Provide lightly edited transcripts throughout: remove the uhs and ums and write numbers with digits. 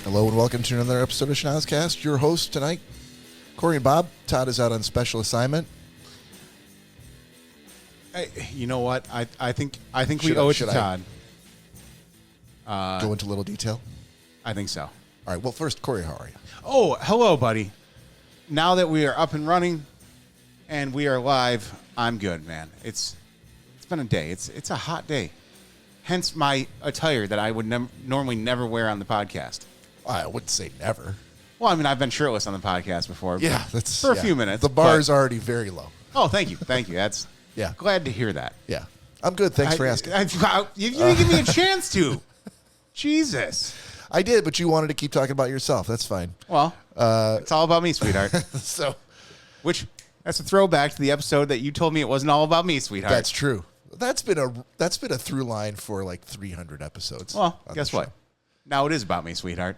Hello and welcome to another episode of Schnozzcast. Your host tonight, Cory and Bob. Todd is out on special assignment. You know what? I think we owe it to Todd. Go into a little detail? I think so. All right. Well, first, Cory, how are you? Oh, hello, buddy. Now that we are up and running and we are live, I'm good, man. It's been a day. It's a hot day. Hence my attire that I would normally never wear on the podcast. I wouldn't say never. Well, I mean, I've been shirtless on the podcast before. Yeah, for a few minutes. The bar is already very low. Oh, thank you. That's yeah. Glad to hear that. Yeah. I'm good. Thanks for asking. You didn't give me a chance to. Jesus. I did, but you wanted to keep talking about yourself. That's fine. Well, it's all about me, sweetheart. That's a throwback to the episode that you told me it wasn't all about me, sweetheart. That's true. That's been a through line for like 300 episodes. Well, guess what? Now it is about me, sweetheart.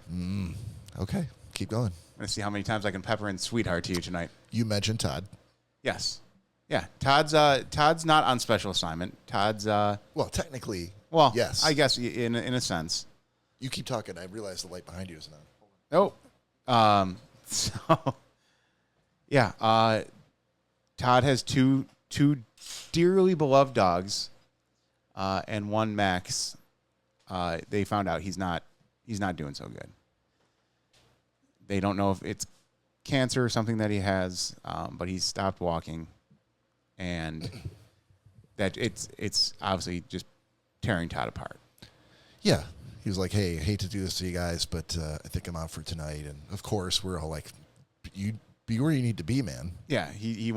Okay, keep going. I'm gonna see how many times I can pepper in sweetheart to you tonight. You mentioned Todd. Yes. Yeah. Todd's not on special assignment. Todd's well, technically. Well, yes. I guess in a sense. You keep talking. I realize the light behind you is not. Oh. So yeah. Todd has two dearly beloved dogs, and one Max. They found out he's not doing so good. They don't know if it's cancer or something that he has, but he's stopped walking, and that it's obviously just tearing Todd apart. Yeah. He was like, hey, I hate to do this to you guys, but I think I'm out for tonight. And, of course, we're all like, you be where you need to be, man. Yeah, he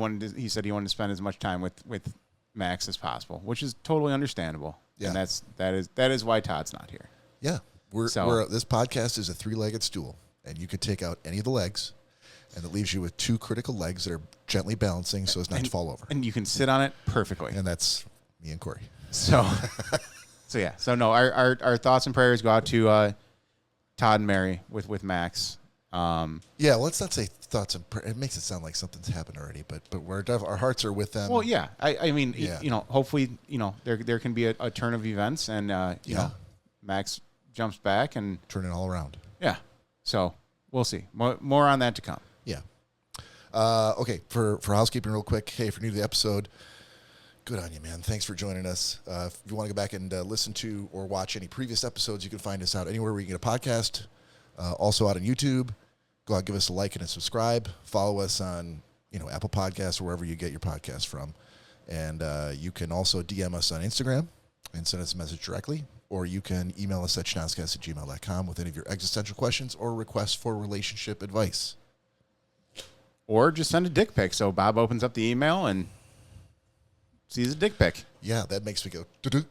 said he wanted to spend as much time with Max as possible, which is totally understandable. Yeah. And that is why Todd's not here. Yeah. This podcast is a three-legged stool, and you could take out any of the legs, and it leaves you with two critical legs that are gently balancing so as not to fall over. And you can sit on it perfectly. And that's me and Cory. So... So no, our thoughts and prayers go out to Todd and Mary with Max. Yeah, let's not say thoughts and prayers. It makes it sound like something's happened already, but our hearts are with them. Well, yeah, I mean, yeah. Hopefully, there can be a turn of events, and you know, Max jumps back and turn it all around. Yeah, so we'll see. More on that to come. Yeah. Okay, for housekeeping, real quick. Hey, if you're new to the episode. Good on you, man. Thanks for joining us. If you want to go back and listen to or watch any previous episodes, you can find us out anywhere where you can get a podcast. Also out on YouTube. Go out, give us a like and a subscribe. Follow us on Apple Podcasts or wherever you get your podcasts from. And you can also DM us on Instagram and send us a message directly. Or you can email us at schnozzcast@gmail.com with any of your existential questions or requests for relationship advice. Or just send a dick pic so Bob opens up the email and sees a dick pic. Yeah, that makes me go, doo-doo.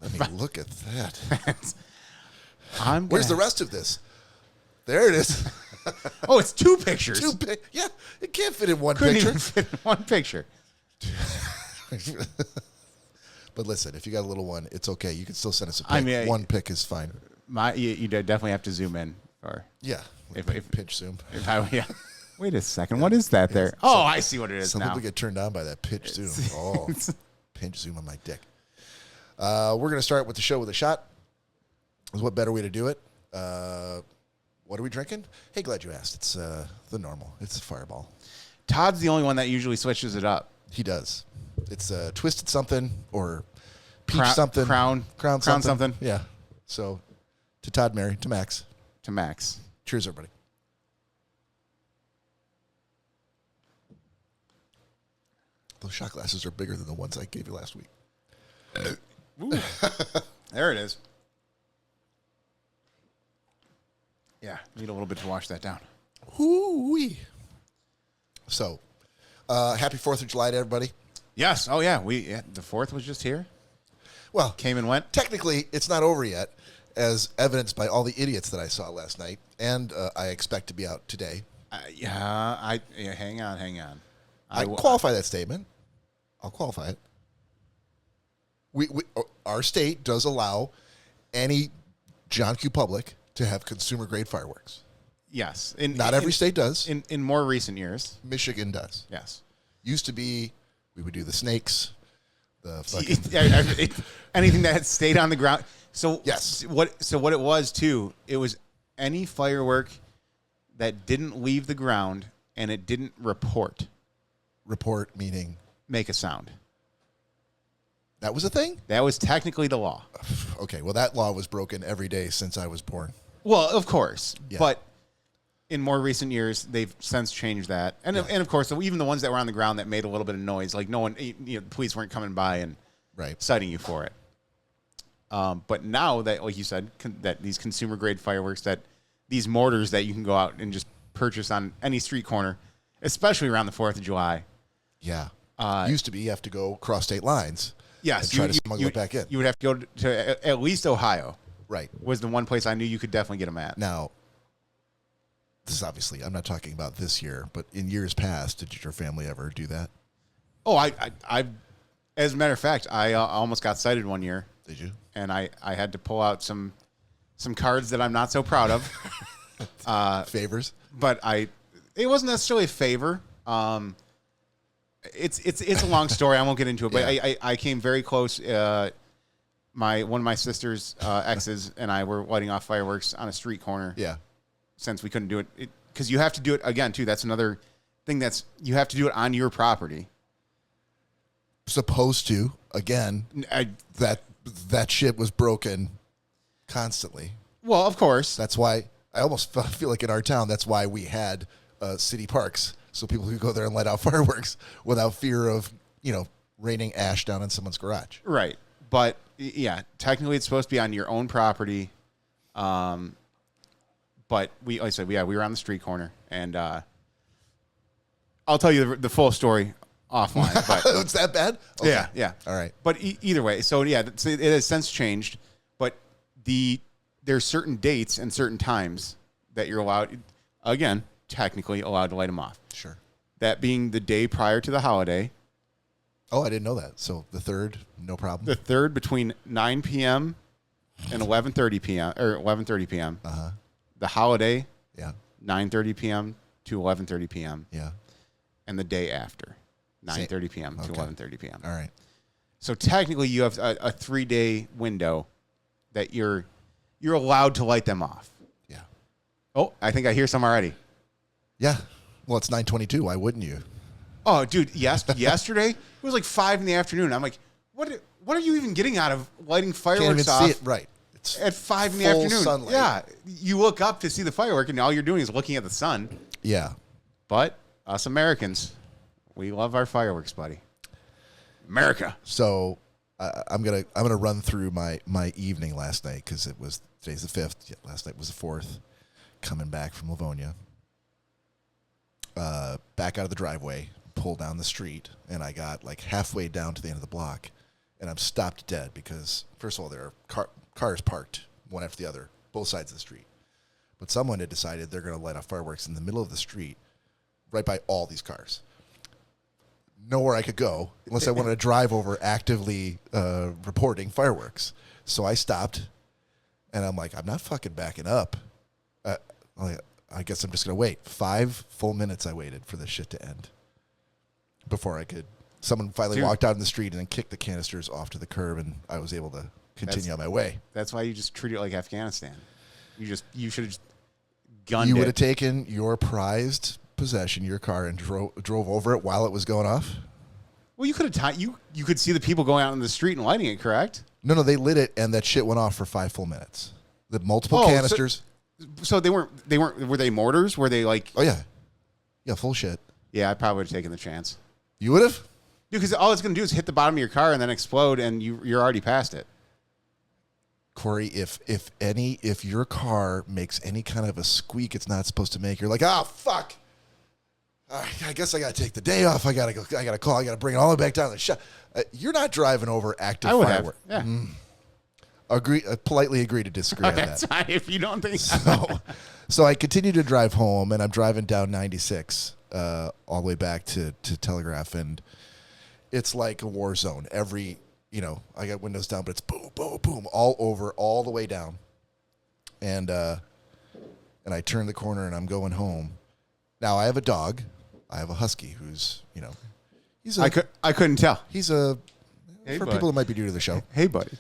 Let me look at that. Where's the rest of this? There it is. Oh, it's two pictures. Yeah, it can't fit in one Couldn't picture. even fit in one picture. But listen, if you got a little one, it's okay. You can still send us a pic. I mean, one pic is fine. You definitely have to zoom in. Yeah, if pitch zoom. Yeah. Wait a second. What is that there? Oh, I see what it is some now. Some people get turned on by that pitch zoom. Oh, pinch zoom on my dick. We're going to start with the show with a shot. What better way to do it? What are we drinking? Hey, glad you asked. It's the normal. It's a Fireball. Todd's the only one that usually switches it up. He does. It's Twisted something or Peach something. Crown something. Yeah. So to Todd, Mary, to Max. To Max. Cheers, everybody. Those shot glasses are bigger than the ones I gave you last week. Ooh. There it is. Yeah, need a little bit to wash that down. Hoo-wee. So, happy 4th of July to everybody. Yes. Oh, yeah. The 4th was just here. Well, came and went. Technically, it's not over yet, as evidenced by all the idiots that I saw last night, and I expect to be out today. Hang on. I qualify that statement. I'll qualify it. Our state does allow any John Q. Public to have consumer-grade fireworks. Yes. Not every state does. In more recent years. Michigan does. Yes. Used to be, we would do the snakes, the fucking... Anything that stayed on the ground. So Yes. what it was too? It was any firework that didn't leave the ground and it didn't report. Report meaning Make a sound. that was a thing? That was technically the law. Okay, well, that law was broken every day since I was born. Well, of course, Yeah. but in more recent years, they've since changed that, and of course, even the ones that were on the ground that made a little bit of noise, like no one, the police weren't coming by and Right. citing you for it. But now that, like you said, that these consumer grade fireworks, that these mortars that you can go out and just purchase on any street corner, especially around the 4th of July. Yeah. Used to be you have to go cross state lines. Yes, And try to smuggle it back in. You would have to go to at least Ohio. Right. Was the one place I knew you could definitely get them at. Now, this is obviously, I'm not talking about this year, but in years past, did your family ever do that? Oh, I as a matter of fact, I almost got cited one year. Did you? And I had to pull out some cards that I'm not so proud of. Favors? But it wasn't necessarily a favor. It's a long story. I won't get into it. But Yeah. I came very close. One of my sister's exes and I were lighting off fireworks on a street corner. Yeah. Since we couldn't do it, because you have to do it again too. That's another thing. You have to do it on your property. Supposed to, again, that shit was broken constantly. Well, of course. That's why I almost feel like in our town, that's why we had city parks. So people could go there and light out fireworks without fear of, raining ash down in someone's garage. Right. But yeah, technically it's supposed to be on your own property. But like I said, we were on the street corner, and I'll tell you the full story offline. But It's that bad? Okay. yeah. All right. But either way, so yeah, it has since changed. But there's certain dates and certain times that you're allowed, again, technically allowed to light them off. Sure. That being the day prior to the holiday. Oh, I didn't know that. So the 3rd, no problem. The 3rd between 9 p.m. and 11:30 p.m. or 11:30 p.m. Uh-huh. The holiday, Yeah. 9:30 p.m. to 11:30 p.m. Yeah. And the day after, 9:30 p.m. to Okay. 11:30 p.m. All right. So technically, you have a 3-day window that you're allowed to light them off. Yeah. Oh, I think I hear some already. Yeah. Well, it's 9:22. Why wouldn't you? Oh, dude, yesterday it was like 5 in the afternoon. I'm like, what are you even getting out of lighting Can't even fireworks off? see it. Right. It's At 5 in the full afternoon. sunlight. Yeah. You look up to see the firework, and all you're doing is looking at the sun. Yeah. But us Americans, we love our fireworks, buddy. America. So I'm gonna run through my evening last night because today's the 5th. Yeah, last night was the 4th. Coming back from Livonia. Back out of the driveway, pull down the street, and I got like halfway down to the end of the block, and I'm stopped dead because first of all there are cars parked one after the other, both sides of the street. But someone had decided they're going to light off fireworks in the middle of the street, right by all these cars. Nowhere I could go unless I wanted to drive over actively reporting fireworks. So I stopped, and I'm like, I'm not fucking backing up. I guess I'm just going to wait. 5 full minutes I waited for this shit to end before I could. Someone finally walked out in the street and then kicked the canisters off to the curb, and I was able to continue on my way. That's why you just treat it like Afghanistan. You should have just gunned You it. would have taken your prized possession, your car, and drove over it while it was going off? Well, you could have you could see the people going out in the street and lighting it, correct? No, they lit it, and that shit went off for 5 full minutes. The multiple canisters. So they weren't. Were they mortars? Were they like? Oh, yeah. Yeah, full shit. Yeah, I probably would have taken the chance. You would have? Because all it's going to do is hit the bottom of your car and then explode, and you're already past it. Cory, if your car makes any kind of a squeak it's not supposed to make, you're like, oh, fuck. I guess I got to take the day off. I got to go. I got to call. I got to bring it all the way back down to the shop. You're not driving over active fireworks. Yeah. Politely agree to disagree on That's that. fine if you don't think So I continue to drive home, and I'm driving down 96 all the way back to Telegraph, and it's like a war zone. I got windows down, but it's boom, boom, boom, all over, all the way down. And I turn the corner, and I'm going home. Now, I have a dog. I have a husky who's, he's a... I couldn't tell. He's a... Hey, for bud. people who might be new to the show. Hey, buddy.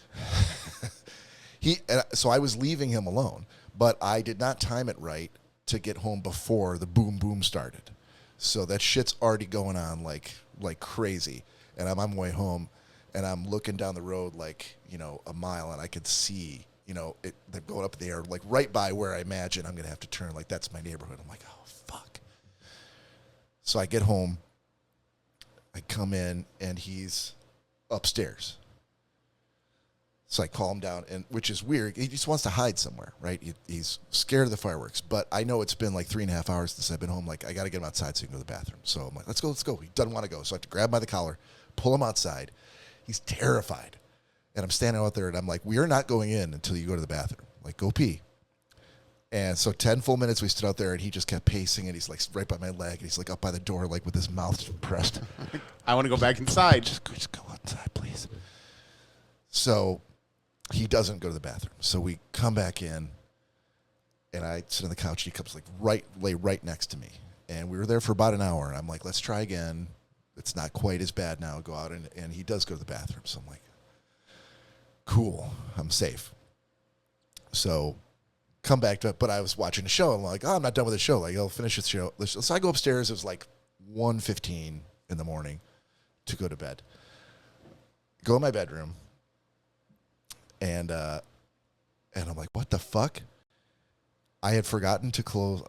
So I was leaving him alone, but I did not time it right to get home before the boom boom started. So that shit's already going on like crazy. And I'm on my way home, and I'm looking down the road like, a mile, and I could see, they're going up in the air, like right by where I imagine I'm going to have to turn. Like, that's my neighborhood. I'm like, oh, fuck. So I get home. I come in, and he's upstairs. So I calm down, and which is weird. He just wants to hide somewhere, right? He's scared of the fireworks. But I know it's been like 3.5 hours since I've been home. Like, I got to get him outside so he can go to the bathroom. So I'm like, let's go. He doesn't want to go. So I have to grab him by the collar, pull him outside. He's terrified. And I'm standing out there, and I'm like, we are not going in until you go to the bathroom. Like, go pee. And so 10 full minutes we stood out there, and he just kept pacing, and he's like right by my leg, and he's like up by the door, like with his mouth pressed. I want to go back inside. Just go outside, please. So he doesn't go to the bathroom. So we come back in, and I sit on the couch, and he comes lay right next to me. And we were there for about an hour, and I'm like, let's try again. It's not quite as bad now. Go out, and he does go to the bathroom. So I'm like, cool, I'm safe. So come back to it, but I was watching a show. I'm like, I'm not done with the show. Like, I'll finish the show. So I go upstairs. It was like 1:15 in the morning to go to bed. Go in my bedroom, and I'm like, what the fuck? I had forgotten to close.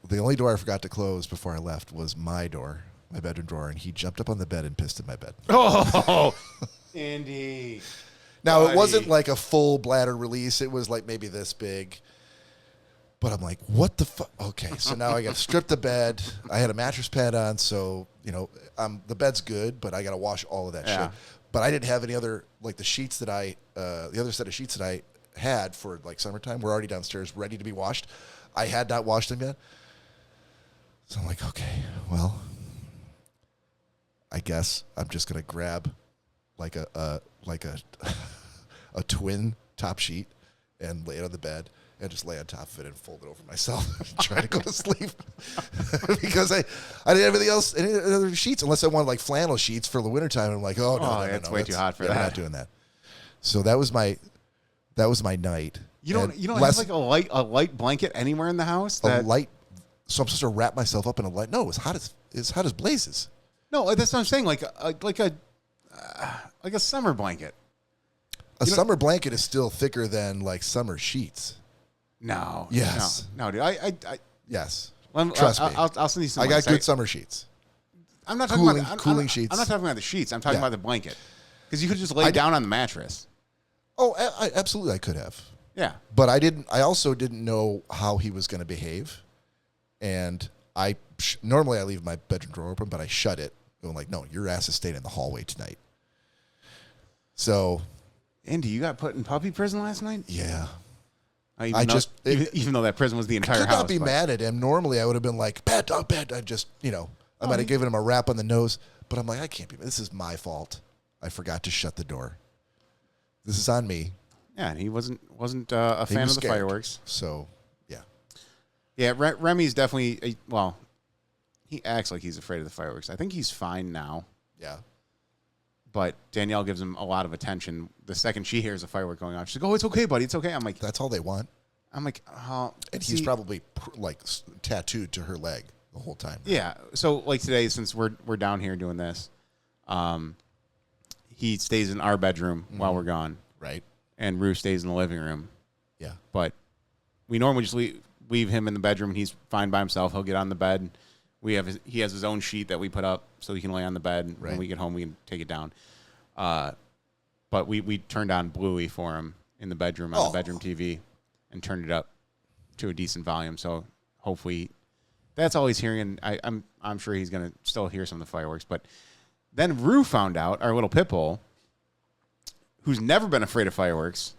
The only door I forgot to close before I left was my door, my bedroom door, and he jumped up on the bed and pissed in my bed. Oh, Andy. Now, it wasn't like a full bladder release. It was like maybe this big. But I'm like, what the fuck? Okay, so now I got to strip the bed. I had a mattress pad on, so, the bed's good, but I got to wash all of that shit. But I didn't have any other, like the sheets that the other set of sheets that I had for like summertime were already downstairs ready to be washed. I had not washed them yet. So I'm like, okay, well, I guess I'm just going to grab like a twin top sheet and lay it on the bed and just lay on top of it and fold it over myself and try to go to sleep because I didn't have anything else, any other sheets, unless I wanted like flannel sheets for the wintertime. I'm like, no, it's way too hot for that. I'm not doing that. So that was my night. You don't have like a light blanket anywhere in the house? So I'm supposed to wrap myself up in a light. No, it's hot as blazes. No, that's what I'm saying. Like a summer blanket. A summer blanket is still thicker than like summer sheets. No. Yes. No, dude. Yes. Trust me. I'll send you some. I got good summer sheets. I'm not talking about cooling sheets. I'm not talking about the sheets. I'm talking about the blanket. Because you could just lay down on the mattress. Oh, absolutely, I could have. Yeah. But I didn't. I also didn't know how he was going to behave, and normally I leave my bedroom door open, but I shut it. Going like, no, your ass is staying in the hallway tonight. So, Andy, you got put in puppy prison last night? Yeah. Even though that prison was the entire house. I could not be mad at him. Normally, I would have been like, bad dog, bad. I just, I might have given him a rap on the nose, but I'm like, I can't be. This is my fault. I forgot to shut the door. This is on me. Yeah, and he wasn't a fan of the fireworks. So, yeah. Yeah, Remy's definitely, he acts like he's afraid of the fireworks. I think he's fine now. Yeah. But Danielle gives him a lot of attention. The second she hears a firework going off, she's like, "Oh, it's okay, buddy. It's okay." I'm like, "That's all they want." I'm like, "Oh." And he's probably like tattooed to her leg the whole time. Right? Yeah. So like today, since we're down here doing this, he stays in our bedroom while we're gone, right? And Rue stays in the living room. Yeah. But we normally just leave him in the bedroom, and he's fine by himself. He'll get on the bed. He has his own sheet that we put up so he can lay on the bed. Right. When we get home, we can take it down. But we turned on Bluey for him in the bedroom on the bedroom TV and turned it up to a decent volume. So hopefully that's all he's hearing. I'm sure he's gonna still hear some of the fireworks. But then Rue found out, our little pit bull, who's never been afraid of fireworks,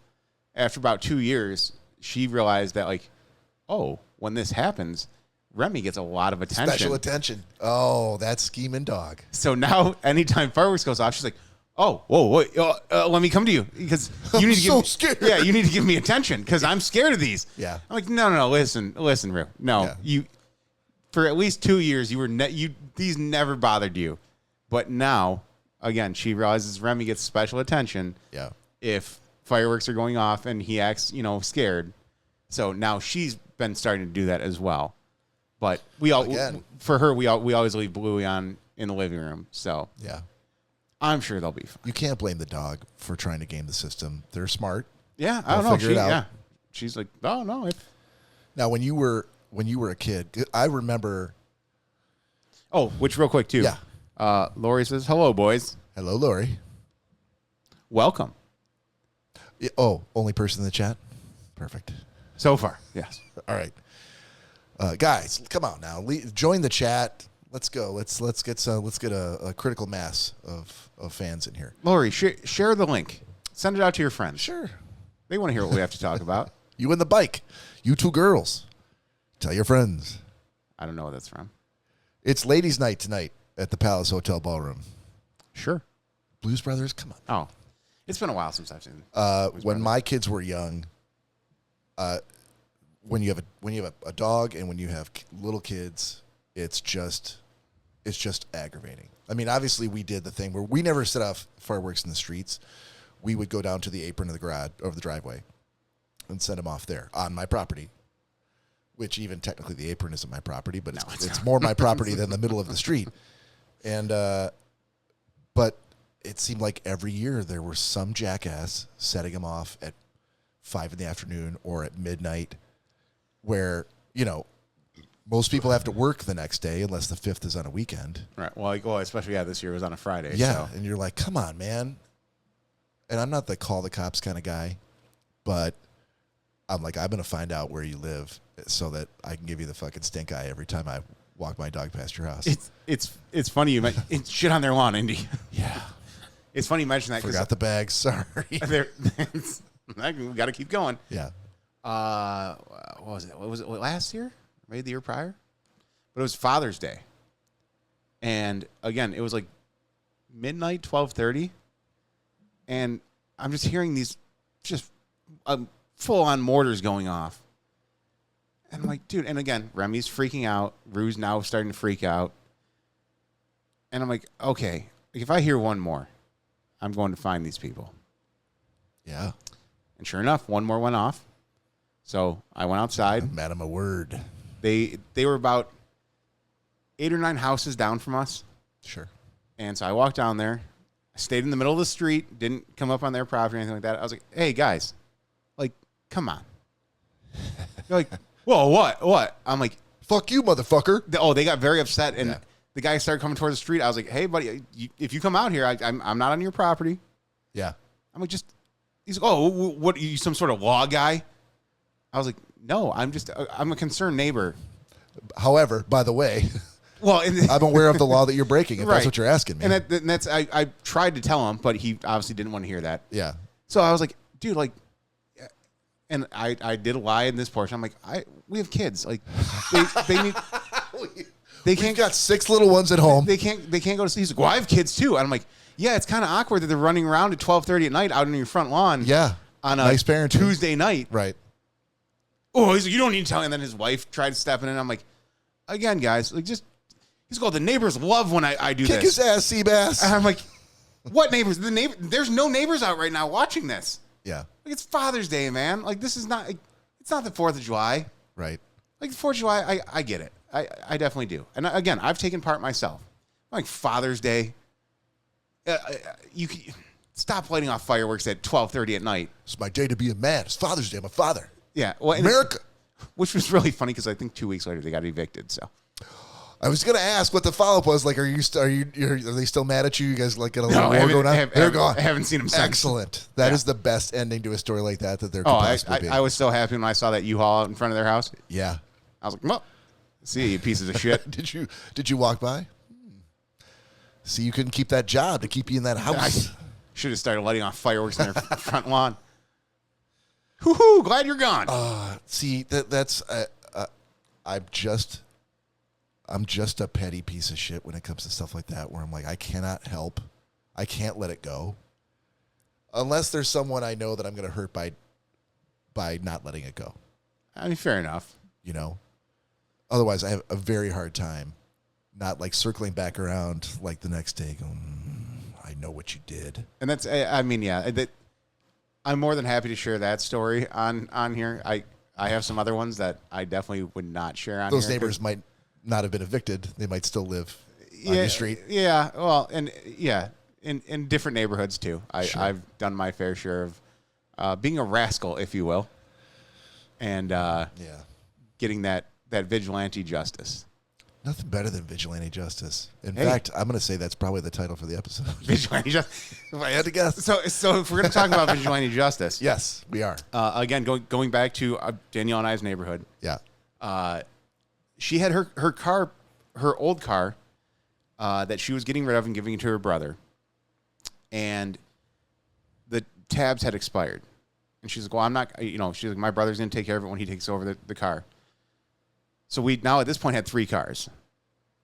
after about 2 years, she realized that when this happens, Remy gets a lot of attention. Special attention. Oh, that scheming dog. So now, anytime fireworks goes off, she's like, "Oh, whoa, wait, let me come to you because you need to scared. Yeah, you need to give me attention because I'm scared of these." Yeah. I'm like, no, listen, Rue. No, you. For at least 2 years, you were these never bothered you, but now, again, she realizes Remy gets special attention. Yeah. If fireworks are going off and he acts, scared. So now she's been starting to do that as well. But for her, we always leave Bluey on in the living room. So yeah, I'm sure they'll be fine. you can't blame the dog for trying to game the system. They're smart. Yeah, I don't know. Figure it out. Yeah, she's like, oh no. Now, when you were a kid, I remember. Oh, which real quick too. Yeah. Lori says, "Hello, boys. Hello, Lori. Welcome." Oh, only person in the chat. Perfect. So far, yes. All right, guys, come on now. Join the chat. Let's go. Let's get a critical mass of fans in here. Lori, share the link. Send it out to your friends. Sure. They want to hear what we have to talk about. You and the bike. You two girls. Tell your friends. I don't know what that's from. It's ladies' night tonight at the Palace Hotel Ballroom. Sure. Blues Brothers, come on. Oh, it's been a while since I've seen. When my kids were young, when you have a dog and when you have little kids, it's just aggravating. I mean, obviously we did the thing where we never set off fireworks in the streets. We would go down to the apron of the garage over the driveway and set them off there on my property, which even technically the apron isn't my property, but it's more my property than the middle of the street. And but it seemed like every year there was some jackass setting them off at 5 PM or at midnight, where most people have to work the next day unless the 5th is on a weekend. Right. Well, especially this year it was on a Friday. Yeah, so. and you're like, come on, man. And I'm not the call the cops kind of guy, but I'm like, I'm going to find out where you live so that I can give you the fucking stink eye every time I walk my dog past your house. It's funny you mentioned it's shit on their lawn, Indy. Yeah. It's funny you mention that. Forgot the bags. Sorry. We got to keep going. Yeah. What was it? Was it last year? Maybe the year prior? But it was Father's Day. And again, it was like midnight, 12:30. And I'm just hearing these just full-on mortars going off. And I'm like, dude, and again, Remy's freaking out. Rue's now starting to freak out. And I'm like, okay, if I hear one more, I'm going to find these people. Yeah. And sure enough, one more went off. So I went outside. Madam, a word. They were about 8 or 9 houses down from us. Sure. And so I walked down there. I stayed in the middle of the street, didn't come up on their property or anything like that. I was like, hey, guys, like, come on. They're like, whoa, what? I'm like, fuck you, motherfucker. They got very upset. And the guy started coming towards the street. I was like, hey, buddy, if you come out here, I'm not on your property. Yeah. I'm like, he's like, oh, what, are you some sort of law guy? I was like, no, I'm a concerned neighbor. However, by the way, well, I'm aware of the law that you're breaking, if that's what you're asking me. And that's I tried to tell him, but he obviously didn't want to hear that. Yeah. So I was like, dude, like, and I did lie in this portion. I'm like, we have kids. Like, they need. We've got 6 little ones at home. They can't go to sleep. He's like, well, I have kids too. And I'm like, yeah, it's kind of awkward that they're running around at 12:30 at night out on your front lawn. Yeah. On a nice parenting. Tuesday night. Right. Oh, he's like, you don't need to tell me. And then his wife tried to step in, and I'm like, again, guys, like, just, he's called the neighbors love when I do Kick this. Kick his ass, Seabass. And I'm like, what neighbors? There's no neighbors out right now watching this. Yeah. Like, it's Father's Day, man. Like, this is not, it's not the 4th of July. Right. Like, the 4th of July, I get it. I definitely do. And again, I've taken part myself. Like, Father's Day, you can stop lighting off fireworks at 12:30 at night. It's my day to be a man. It's Father's Day. I'm a father. Yeah. Well, America. Which was really funny because I think 2 weeks later they got evicted. So I was gonna ask what the follow up was. Like, are they still mad at you? You guys like got a little no, war going on? They're gone. I haven't seen them since. Excellent. That is the best ending to a story like that there could possibly be. I was so happy when I saw that U-Haul out in front of their house. Yeah. I was like, well, see you pieces of shit. Did you walk by? See, you couldn't keep that job to keep you in that house. I should have started lighting off fireworks in their front lawn. Hoo-hoo, glad you're gone. See, that's I'm just a petty piece of shit when it comes to stuff like that, where I'm like, I cannot help. I can't let it go. Unless there's someone I know that I'm going to hurt by not letting it go. I mean, fair enough. You know? Otherwise, I have a very hard time not like circling back around like the next day going, I know what you did. And that's, I mean, yeah, I'm more than happy to share that story on here. I have some other ones that I definitely would not share on Those here. neighbors might not have been evicted. They might still live on your street. Yeah, well, and in different neighborhoods too. I've done my fair share of being a rascal, if you will, and getting that vigilante justice. Nothing better than vigilante justice. In fact, I'm going to say that's probably the title for the episode. Vigilante justice. If I had to guess. So if we're going to talk about vigilante justice, yes, we are. Again, going back to Danielle and I's neighborhood. Yeah. She had her car, her old car, that she was getting rid of and giving it to her brother, and the tabs had expired. And she's like, "Well, I'm not. She's like, my brother's going to take care of it when he takes over the car." So we now at this point had 3 cars.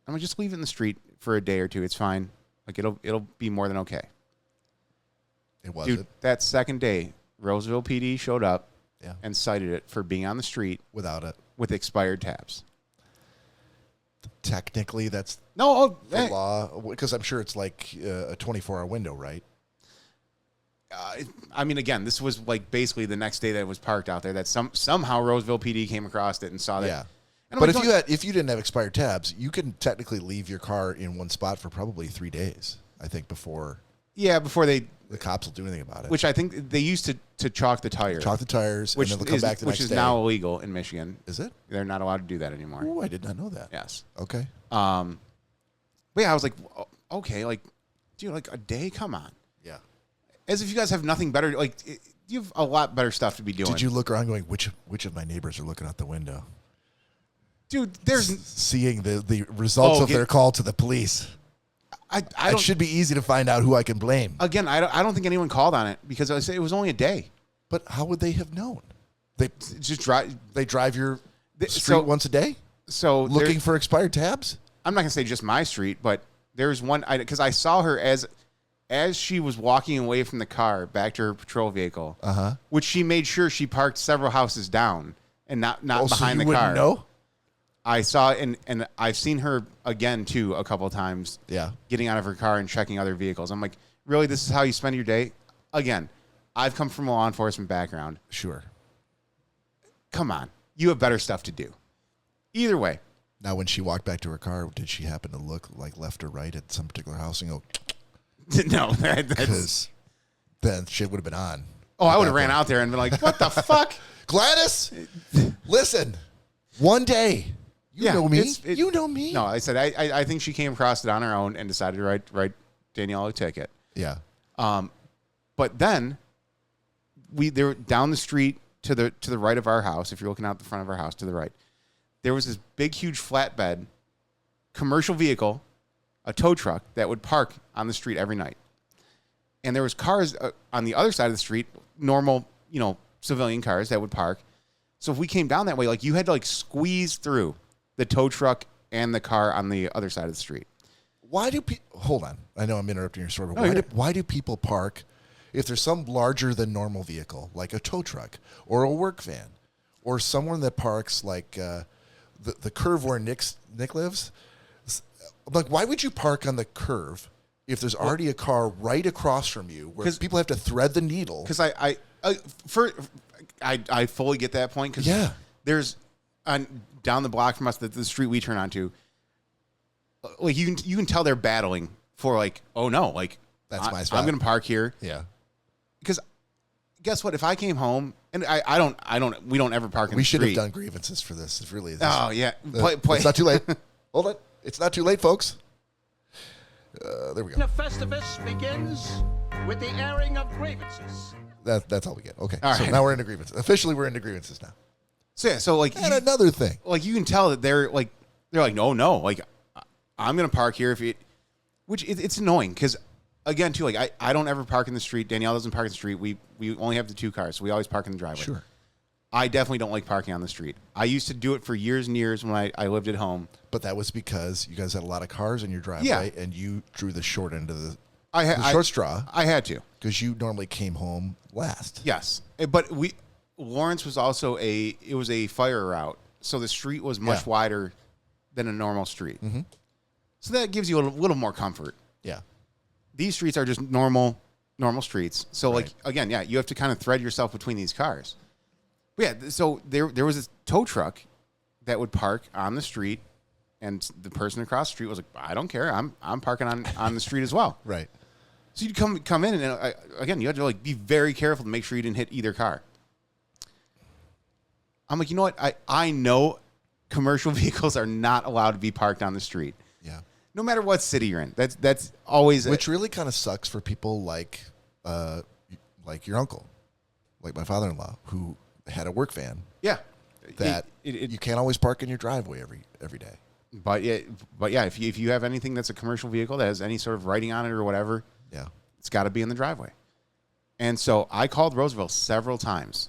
I'm gonna just leave it in the street for a day or two. It's fine. Like it'll be more than okay. It wasn't. Dude, that second day, Roseville PD showed up and cited it for being on the street without it with expired tabs. Technically, that's the law, because I'm sure it's like a 24-hour window, right? I mean, again, this was like basically the next day that it was parked out there. That somehow Roseville PD came across it and saw that. Yeah. And But if you didn't have expired tabs, you can technically leave your car in one spot for probably 3 days, I think, before the cops will do anything about it. Which I think they used to chalk the tires. Chalk the tires, and then they'll come back the next day. Which is now illegal in Michigan. Is it? They're not allowed to do that anymore. Oh, I did not know that. Yes. Okay. But yeah, I was like, okay, like, dude, like a day? Come on. Yeah. As if you guys have nothing better. Like, you have a lot better stuff to be doing. Did you look around going, which of my neighbors are looking out the window? Dude, there's seeing the results of their call to the police. It should be easy to find out who I can blame. Again, I don't think anyone called on it because it was only a day. But how would they have known? They just drive. They drive your street once a day. So looking for expired tabs. I'm not gonna say just my street, but there's one because I saw her as she was walking away from the car back to her patrol vehicle, which she made sure she parked several houses down and not behind the car. Wouldn't know? I saw and I've seen her again too a couple of times. Yeah, getting out of her car and checking other vehicles. I'm like, really? This is how you spend your day? Again, I've come from a law enforcement background. Sure. Come on, you have better stuff to do. Either way. Now, when she walked back to her car, did she happen to look like left or right at some particular house and go? No, because then shit would have been on. Oh, I would have ran out there and been like, "What the fuck, Gladys? Listen, one day." You know me. You know me. No, I said I think she came across it on her own and decided to write Danielle a ticket. Yeah. But then they were down the street to the right of our house. If you're looking out the front of our house to the right, there was this big, huge flatbed commercial vehicle, a tow truck that would park on the street every night. And there was cars on the other side of the street, normal, civilian cars that would park. So if we came down that way, like you had to like squeeze through the tow truck and the car on the other side of the street. Why do people... Hold on. I know I'm interrupting your story, but why do people park if there's some larger than normal vehicle, like a tow truck or a work van, or someone that parks like the curve where Nick lives? Like, why would you park on the curve if there's already a car right across from you where people have to thread the needle? Because I fully get that point. Because there's... down the block from us, the street we turn onto, like you can tell they're battling for like, oh no, like that's my spot. I'm going to park here. Yeah. Because guess what? If I came home and we don't ever park in we the street. We should have done grievances for this. It really is. Oh yeah. Play. It's not too late. Hold it. It's not too late, folks. There we go. The Festivus begins with the airing of grievances. That's all we get. Okay. All so right. now we're into grievances. Officially, we're into grievances now. So like, and another thing, like you can tell that they're like, no, like I'm gonna park here which it's annoying because again too, like I don't ever park in the street. Danielle doesn't park in the street. We only have the 2 cars, so we always park in the driveway. Sure. I definitely don't like parking on the street. I used to do it for years and years when I lived at home. But that was because you guys had a lot of cars in your driveway, and you drew the short end of the short straw. I had to because you normally came home last. Yes, but Lawrence was also a fire route, so the street was much wider than a normal street. So that gives you a little more comfort. Yeah. These streets are just normal normal streets. So, Right. like, again, yeah, you have to kind of thread yourself between these cars. But yeah, so there was this tow truck that would park on the street, and the person across the street was like, I don't care. I'm parking on the street as well. Right. So you'd come in, and again, you had to like be very careful to make sure you didn't hit either car. I'm like, you know what? I know commercial vehicles are not allowed to be parked on the street. Yeah. No matter what city you're in. That's always Which really kind of sucks for people like your uncle, like my father-in-law, who had a work van yeah. that you can't always park in your driveway every day. But yeah, if you have anything that's a commercial vehicle that has any sort of writing on it or whatever, Yeah. it's got to be in the driveway. And so I called Roosevelt several times.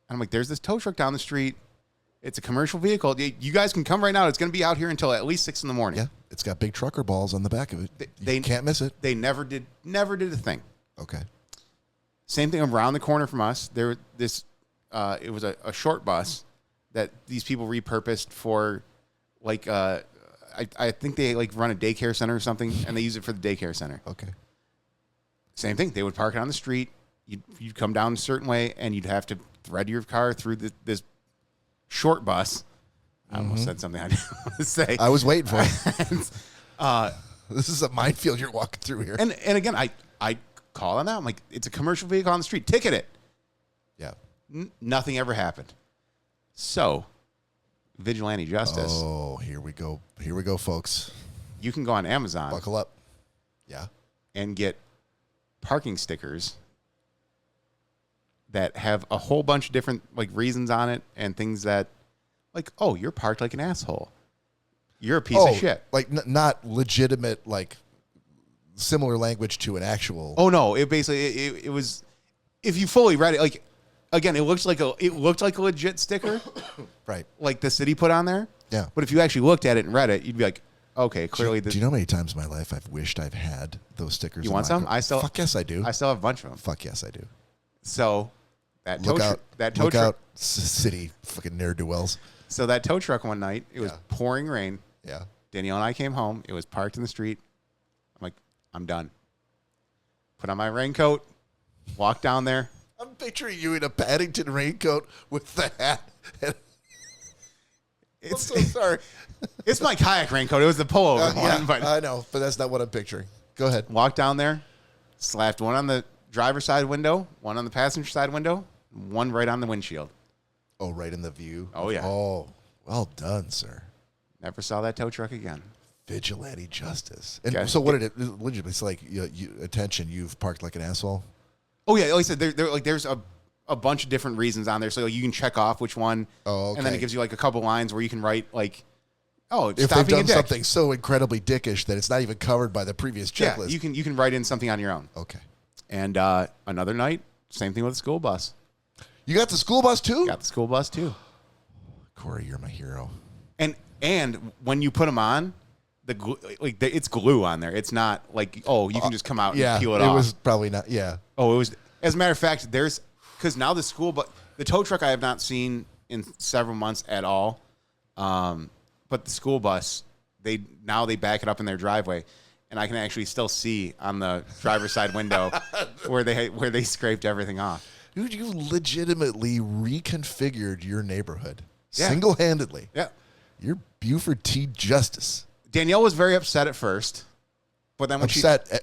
And I'm like, there's this tow truck down the street. It's a commercial vehicle. You guys can come right now. It's going to be out here until at least 6 a.m. Yeah. It's got big trucker balls on the back of it. They can't miss it. They never did a thing. Okay. Same thing around the corner from us. It was a short bus that these people repurposed for, like, I think they like run a daycare center or something, and they use it for the daycare center. Okay. Same thing. They would park it on the street. You'd come down a certain way, and you'd have to thread your car through this short bus. I almost said something I didn't want to say. I was waiting for it. This is a minefield you're walking through here. And again, I call them out. I'm like, it's a commercial vehicle on the street. Ticket it. Yeah. Nothing ever happened. So, Vigilante Justice. Oh, here we go. Here we go, folks. You can go on Amazon Buckle up. Yeah. and get parking stickers that have a whole bunch of different like reasons on it and things that, like, oh, you're parked like an asshole. You're a piece of shit. Like not legitimate, like similar language to an actual. Oh no! It basically it was, if you fully read it, like, again, it looked like a legit sticker, Right. like the city put on there. Yeah. But if you actually looked at it and read it, you'd be like, okay, clearly Do this. you know how many times in my life I've wished I've had those stickers? You in want my some? car? Fuck yes, I do. I still have a bunch of them. Fuck yes, I do. So that Look out! tow Look truck. out, city fucking ne'er do wells. So that tow truck one night, it was Yeah. pouring rain. Yeah. Danielle and I came home. It was parked in the street. I'm like, I'm done. Put on my raincoat, walk down there. I'm picturing you in a Paddington raincoat with the hat. I'm so sorry. It's my kayak raincoat. It was the pullover one. Yeah, But I know, but that's not what I'm picturing. Go ahead. walked down there, slapped one on the driver's side window, one on the passenger side window, one right on the windshield. Oh, right in the view. Oh, yeah. Oh, well done, sir. Never saw that tow truck again. Vigilante justice. And Okay. so what did it? Legitimately, it's like attention. You've parked like an asshole. Oh yeah, like I said, there's a bunch of different reasons on there, so you can check off which one. Oh, okay. And then it gives you like a couple lines where you can write like, oh, If stop they've being a done dick. something so incredibly dickish that it's not even covered by the previous checklist. Yeah, you can write in something on your own. Okay. And another night, same thing with the school bus. You got the school bus too? Got the school bus too. Corey, you're my hero. And when you put them on, the glue, it's glue on there. It's not like, oh, you can just come out and peel it off. It was probably not. Yeah. Oh, it was. As a matter of fact, because now the tow truck I have not seen in several months at all. But the school bus, they back it up in their driveway, and I can actually still see on the driver's side window where they scraped everything off. Dude, you legitimately reconfigured your neighborhood Yeah. single-handedly. Yeah. You're Buford T. Justice. Danielle was very upset at first, but then when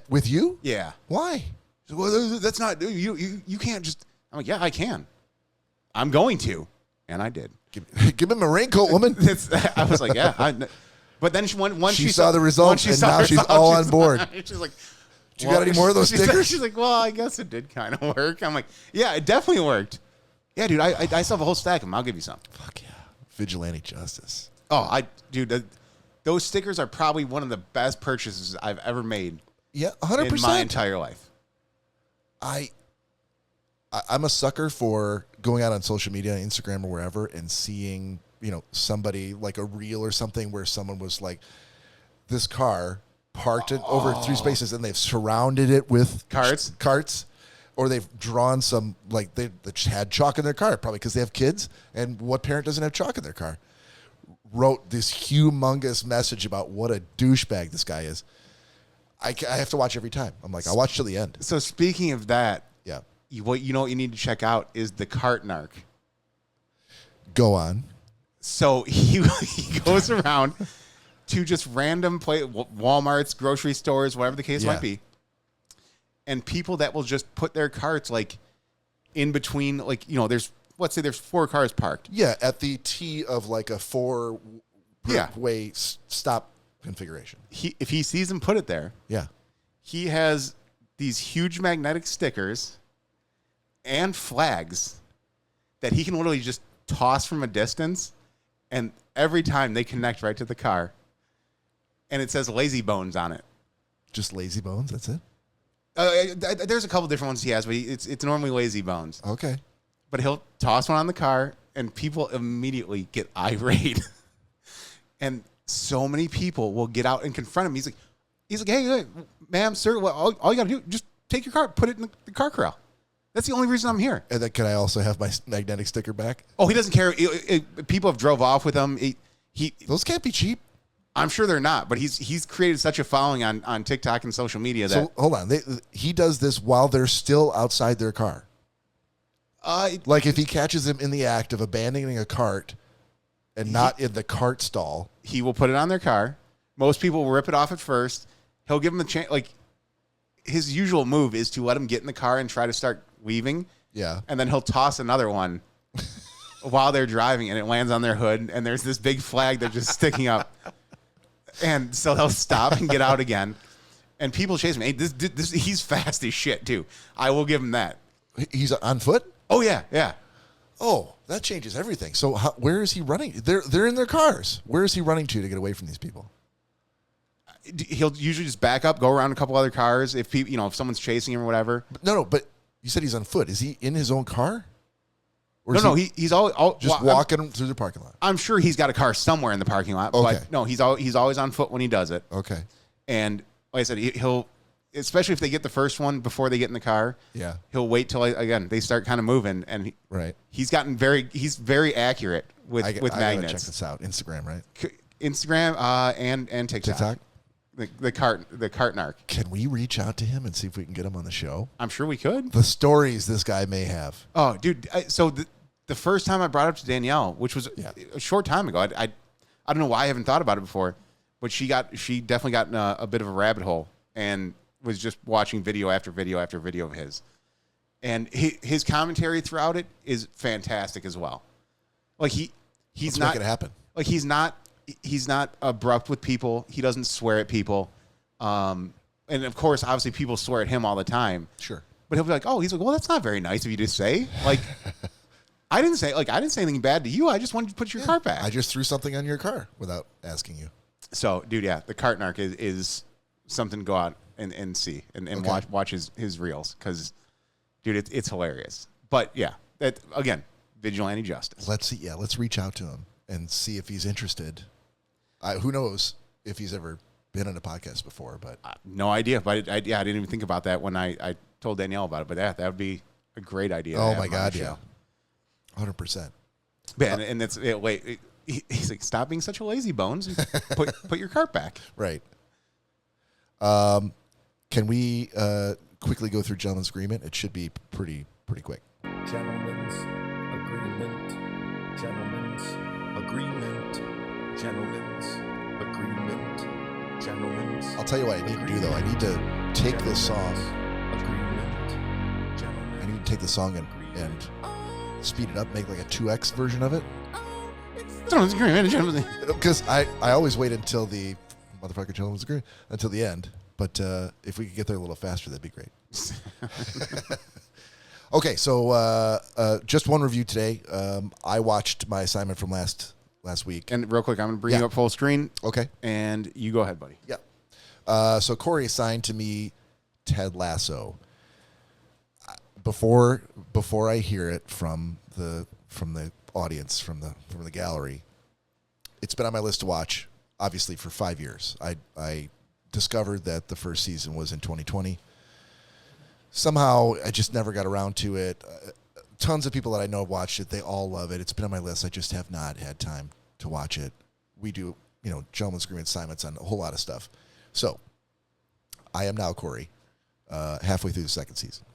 With you? yeah. Why? Well, that's not you can't just. I'm like, yeah, I can. I'm going to, and I did. Give him a raincoat, woman. I was like, yeah. But then once She saw the results, and now she's all on board. She's like, Do you got any more of those stickers? She's like, well, I guess it did kind of work. I'm like, yeah, it definitely worked. Yeah, dude, I still have a whole stack of them. I'll give you some. Fuck yeah. Vigilante justice. Oh, dude, those stickers are probably one of the best purchases I've ever made. Yeah, 100%. In my entire life. I'm a sucker for going out on social media, Instagram or wherever, and seeing, somebody like a reel or something where someone was like, this car parked it over 3 spaces and they've surrounded it with carts, or they've drawn some, like they just had chalk in their car, probably because they have kids. And what parent doesn't have chalk in their car? Wrote this humongous message about what a douchebag this guy is. I have to watch every time. I'm like, I'll watch till the end. So speaking of that, Yeah. what you need to check out is the cart narc. Go on. So he goes around to just random Walmarts, grocery stores, whatever the case might be, and people that will just put their carts like in between, like let's say there's 4 cars parked. Yeah, at the T of like a 4-way stop configuration. If he sees them put it there, Yeah. he has these huge magnetic stickers and flags that he can literally just toss from a distance, and every time they connect right to the car, and it says Lazy Bones on it. Just Lazy Bones, that's it? There's a couple different ones he has, but it's normally Lazy Bones. Okay. But he'll toss one on the car, and people immediately get irate. And so many people will get out and confront him. He's like, hey, ma'am, sir, all you got to do, just take your car, put it in the car corral. That's the only reason I'm here. And then can I also have my magnetic sticker back? Oh, he doesn't care. People have drove off with him. Those can't be cheap. I'm sure they're not, but he's created such a following on TikTok and social media that. So hold on, he does this while they're still outside their car. Like if he catches them in the act of abandoning a cart and not in the cart stall, he will put it on their car. Most people will rip it off at first. He'll give them a chance. Like his usual move is to let them get in the car and try to start leaving. Yeah, and then he'll toss another one while they're driving, and it lands on their hood, and there's this big flag that's just sticking up. And so they'll stop and get out again. And people chase him. Hey, he's fast as shit, too. I will give him that. He's on foot? Oh, yeah, yeah. Oh, that changes everything. So where is he running? They're in their cars. Where is he running to get away from these people? He'll usually just back up, go around a couple other cars if people, if someone's chasing him or whatever. But you said he's on foot. Is he in his own car? Or he's all just walking through the parking lot. I'm sure he's got a car somewhere in the parking lot. Okay. But no, he's always on foot when he does it. Okay. And like I said, he'll, especially if they get the first one before they get in the car. Yeah. He'll wait till again they start kind of moving, and he's very accurate with magnets. I gotta check this out. Instagram, right? Instagram and TikTok. TikTok. The cart narc. Can we reach out to him and see if we can get him on the show? I'm sure we could. The stories this guy may have. Oh, dude. So the first time I brought it up to Danielle, which was a short time ago, I don't know why I haven't thought about it before, but she definitely got in a bit of a rabbit hole and was just watching video after video after video of his. And his commentary throughout it is fantastic as well. Like he's Let's not make it happen. Like he's not abrupt with people. He doesn't swear at people. And of course, obviously people swear at him all the time. Sure. But he'll be like, "Oh, he's like, well, that's not very nice of you to say." Like I didn't say anything bad to you. I just wanted to put your cart back. I just threw something on your car without asking you. So, dude, yeah, the cart narc is something to go out and see and watch his reels because, dude, it's hilarious. But yeah, that again, Vigilante Justice. Let's reach out to him and see if he's interested. Who knows if he's ever been on a podcast before, but no idea. But I didn't even think about that when I told Danielle about it. But that would be a great idea. Oh my God, yeah, 100%. Man, and that's it. Wait, he's like, stop being such a lazy bones. And put your cart back. Right. Can we quickly go through gentleman's agreement? It should be pretty quick. Gentlemen's agreement. Gentlemen's agreement. Gentlemen's agreement. Gentlemen's. I'll tell you what I need to do though. I need to take this song. Agreement. I need to take the song and speed it up, make like a 2x version of it. Gentlemen's agreement. Gentlemen's. Because I always wait until the motherfucker gentleman's agreement until the end. But if we could get there a little faster, that'd be great. Okay, so just one review today. I watched my assignment from last week. And real quick, I'm going to bring you up full screen. Okay. And you go ahead, buddy. Yeah. So Cory assigned to me Ted Lasso. Before I hear it from the audience, from the gallery, it's been on my list to watch, obviously, for 5 years. I discovered that the first season was in 2020. Somehow, I just never got around to it. Tons of people that I know have watched it. They all love it. It's been on my list. I just have not had time to watch it. We do, gentleman's agreement assignments on a whole lot of stuff. So, I am now Cory, halfway through the second season.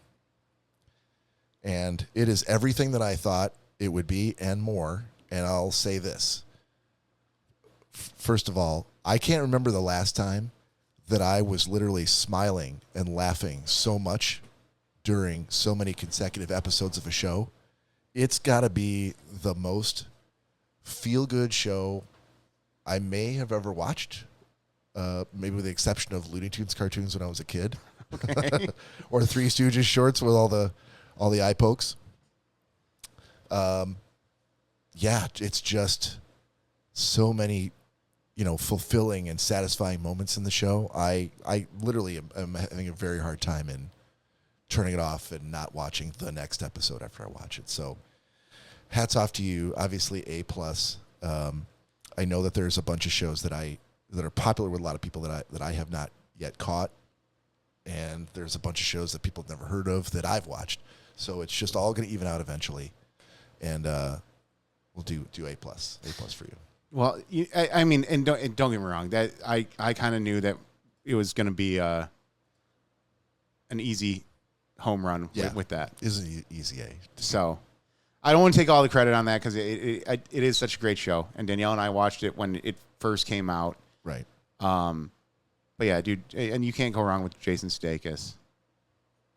And it is everything that I thought it would be and more. And I'll say this. First of all, I can't remember the last time that I was literally smiling and laughing so much during so many consecutive episodes of a show. It's got to be the most feel-good show I may have ever watched, maybe with the exception of Looney Tunes cartoons when I was a kid, okay. Or the Three Stooges shorts with all the eye pokes. Yeah, it's just so many, fulfilling and satisfying moments in the show. I literally am having a very hard time in turning it off and not watching the next episode after I watch it. So hats off to you. Obviously A+. I know that there's a bunch of shows that are popular with a lot of people that I have not yet caught. And there's a bunch of shows that people have never heard of that I've watched. So it's just all going to even out eventually. And we'll do A+. A+ for you. Well, I mean, and don't get me wrong, that I kind of knew that it was going to be an easy home run with that. Isn't easy A. So I don't want to take all the credit on that because it is such a great show. And Danielle and I watched it when it first came out. Right. But yeah, dude, and you can't go wrong with Jason Sudeikis.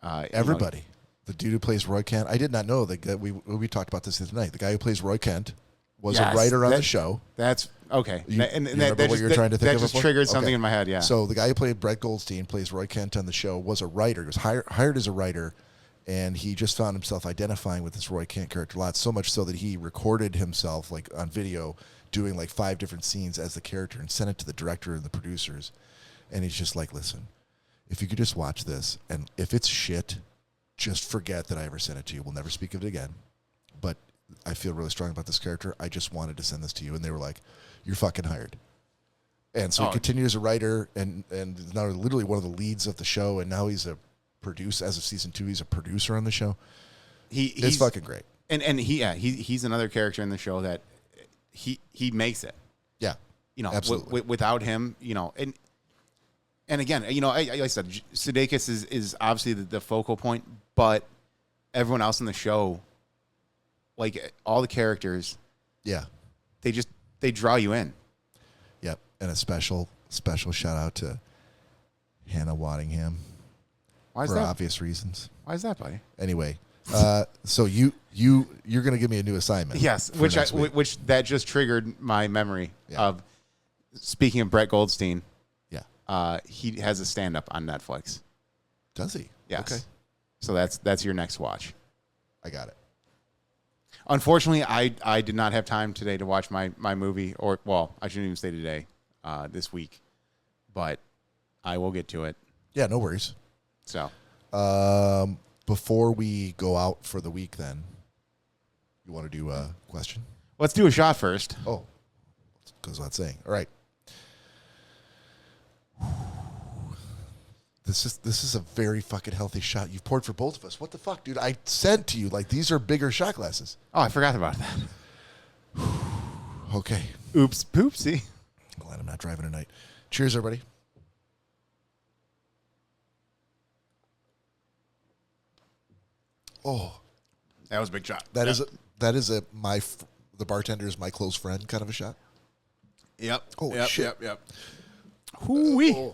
Everybody. The dude who plays Roy Kent. I did not know that we talked about this the other night. The guy who plays Roy Kent was a writer on the show. That's okay. And remember what you were trying to think of? That just triggered something in my head, yeah. So the guy who played Brett Goldstein, plays Roy Kent on the show, was a writer. He was hired as a writer, and he just found himself identifying with this Roy Kent character a lot, so much so that he recorded himself like on video doing like 5 different scenes as the character and sent it to the director and the producers. And he's just like, listen, if you could just watch this, and if it's shit, just forget that I ever sent it to you. We'll never speak of it again. But I feel really strong about this character. I just wanted to send this to you. And they were like, you're fucking hired. And so he continued as a writer and now literally one of the leads of the show. And now he's a producer. As of season 2, he's a producer on the show. He's fucking great. And he's another character in the show that he makes it. Yeah. Absolutely. Without him, and again, like I said, Sudeikis is obviously the focal point, but everyone else in the show, like all the characters, yeah, they draw you in. Yep, and a special shout out to Hannah Waddingham. Why is for that? Obvious reasons. Why is that, buddy? Anyway, so you're gonna give me a new assignment. Yes, which that just triggered my memory of. Speaking of Brett Goldstein. He has a stand-up on Netflix. Does he? Yes. Okay. So that's your next watch. I got it. Unfortunately, I did not have time today to watch my movie, I shouldn't even say today, this week, but I will get to it. Yeah, no worries. So, before we go out for the week, then you want to do a question? Let's do a shot first. Oh, goes without saying. All right. This is a very fucking healthy shot. You've poured for both of us. What the fuck, dude? I said to you, like, these are bigger shot glasses. Oh, I forgot about that. Okay. Oops, poopsie. Glad I'm not driving tonight. Cheers, everybody. Oh, that was a big shot. That is the bartender is my close friend kind of a shot. Yep. Oh shit. Yep. Hoo-wee.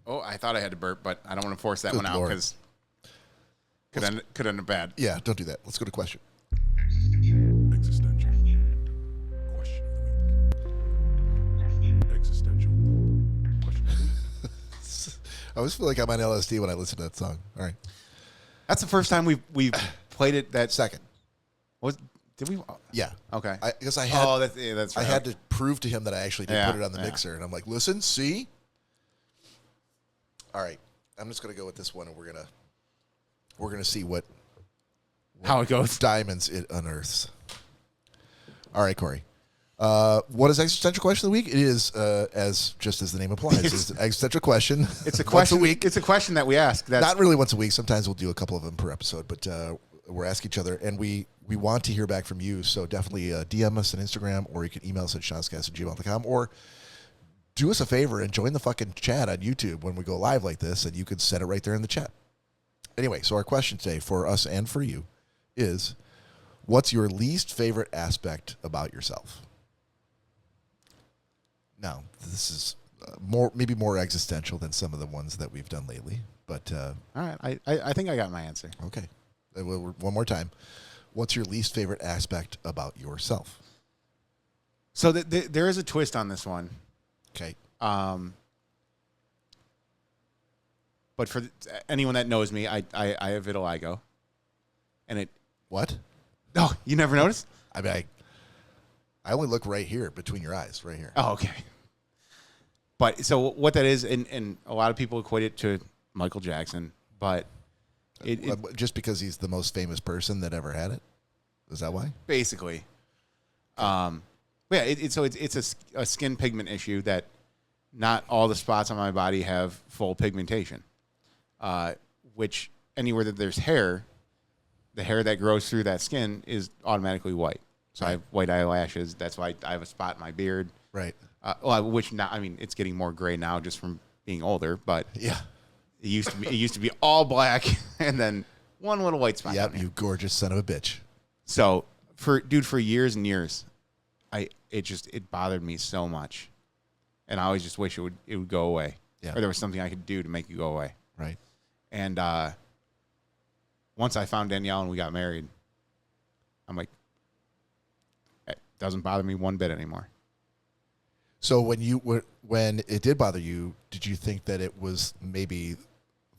Oh, I thought I had to burp, but I don't want to force that one out because could end up bad. Yeah, don't do that. Let's go to question. Existential. Question of the week. Existential. Question of the week. I always feel like I'm on LSD when I listen to that song. All right. That's the first time we've played it. That Second. Did we? Yeah. Okay. Because I had. Oh, that's right. I had to prove to him that I actually did put it on the mixer, and I'm like, listen, see. All right, I'm just gonna go with this one, and we're gonna see what how it goes. Diamonds it unearths. All right, Cory. What is existential question of the week? It is as the name implies. It's an existential question. It's a question once a week. It's a question that we ask. Not really once a week. Sometimes we'll do a couple of them per episode, but we're asking each other, and we want to hear back from you. So definitely DM us on Instagram, or you can email us at schnozzcast@gmail.com, or do us a favor and join the fucking chat on YouTube when we go live like this, and you could set it right there in the chat. Anyway, so our question today for us and for you is, what's your least favorite aspect about yourself? Now, this is maybe more existential than some of the ones that we've done lately, but all right, I think I got my answer. Okay. One more time. What's your least favorite aspect about yourself? So there is a twist on this one. Okay. But for anyone that knows me, I have vitiligo. And it... What? Oh, you never noticed? I mean, I only look right here between your eyes, right here. Oh, okay. But so what that is, and a lot of people equate it to Michael Jackson, but just because he's the most famous person that ever had it? Is that why? Basically. Yeah, it's a skin pigment issue that not all the spots on my body have full pigmentation, which anywhere that there's hair, the hair that grows through that skin is automatically white. So I have white eyelashes. That's why I have a spot in my beard. Right. Which now, I mean, it's getting more gray now just from being older, but yeah, it used to be all black and then one little white spot. Yep, you gorgeous son of a bitch. So for years and years, it bothered me so much, and I always just wish it would go away. Yeah. Or there was something I could do to make it go away. Right. And once I found Danielle and we got married, I'm like, it doesn't bother me one bit anymore. So when it did bother you, did you think that it was maybe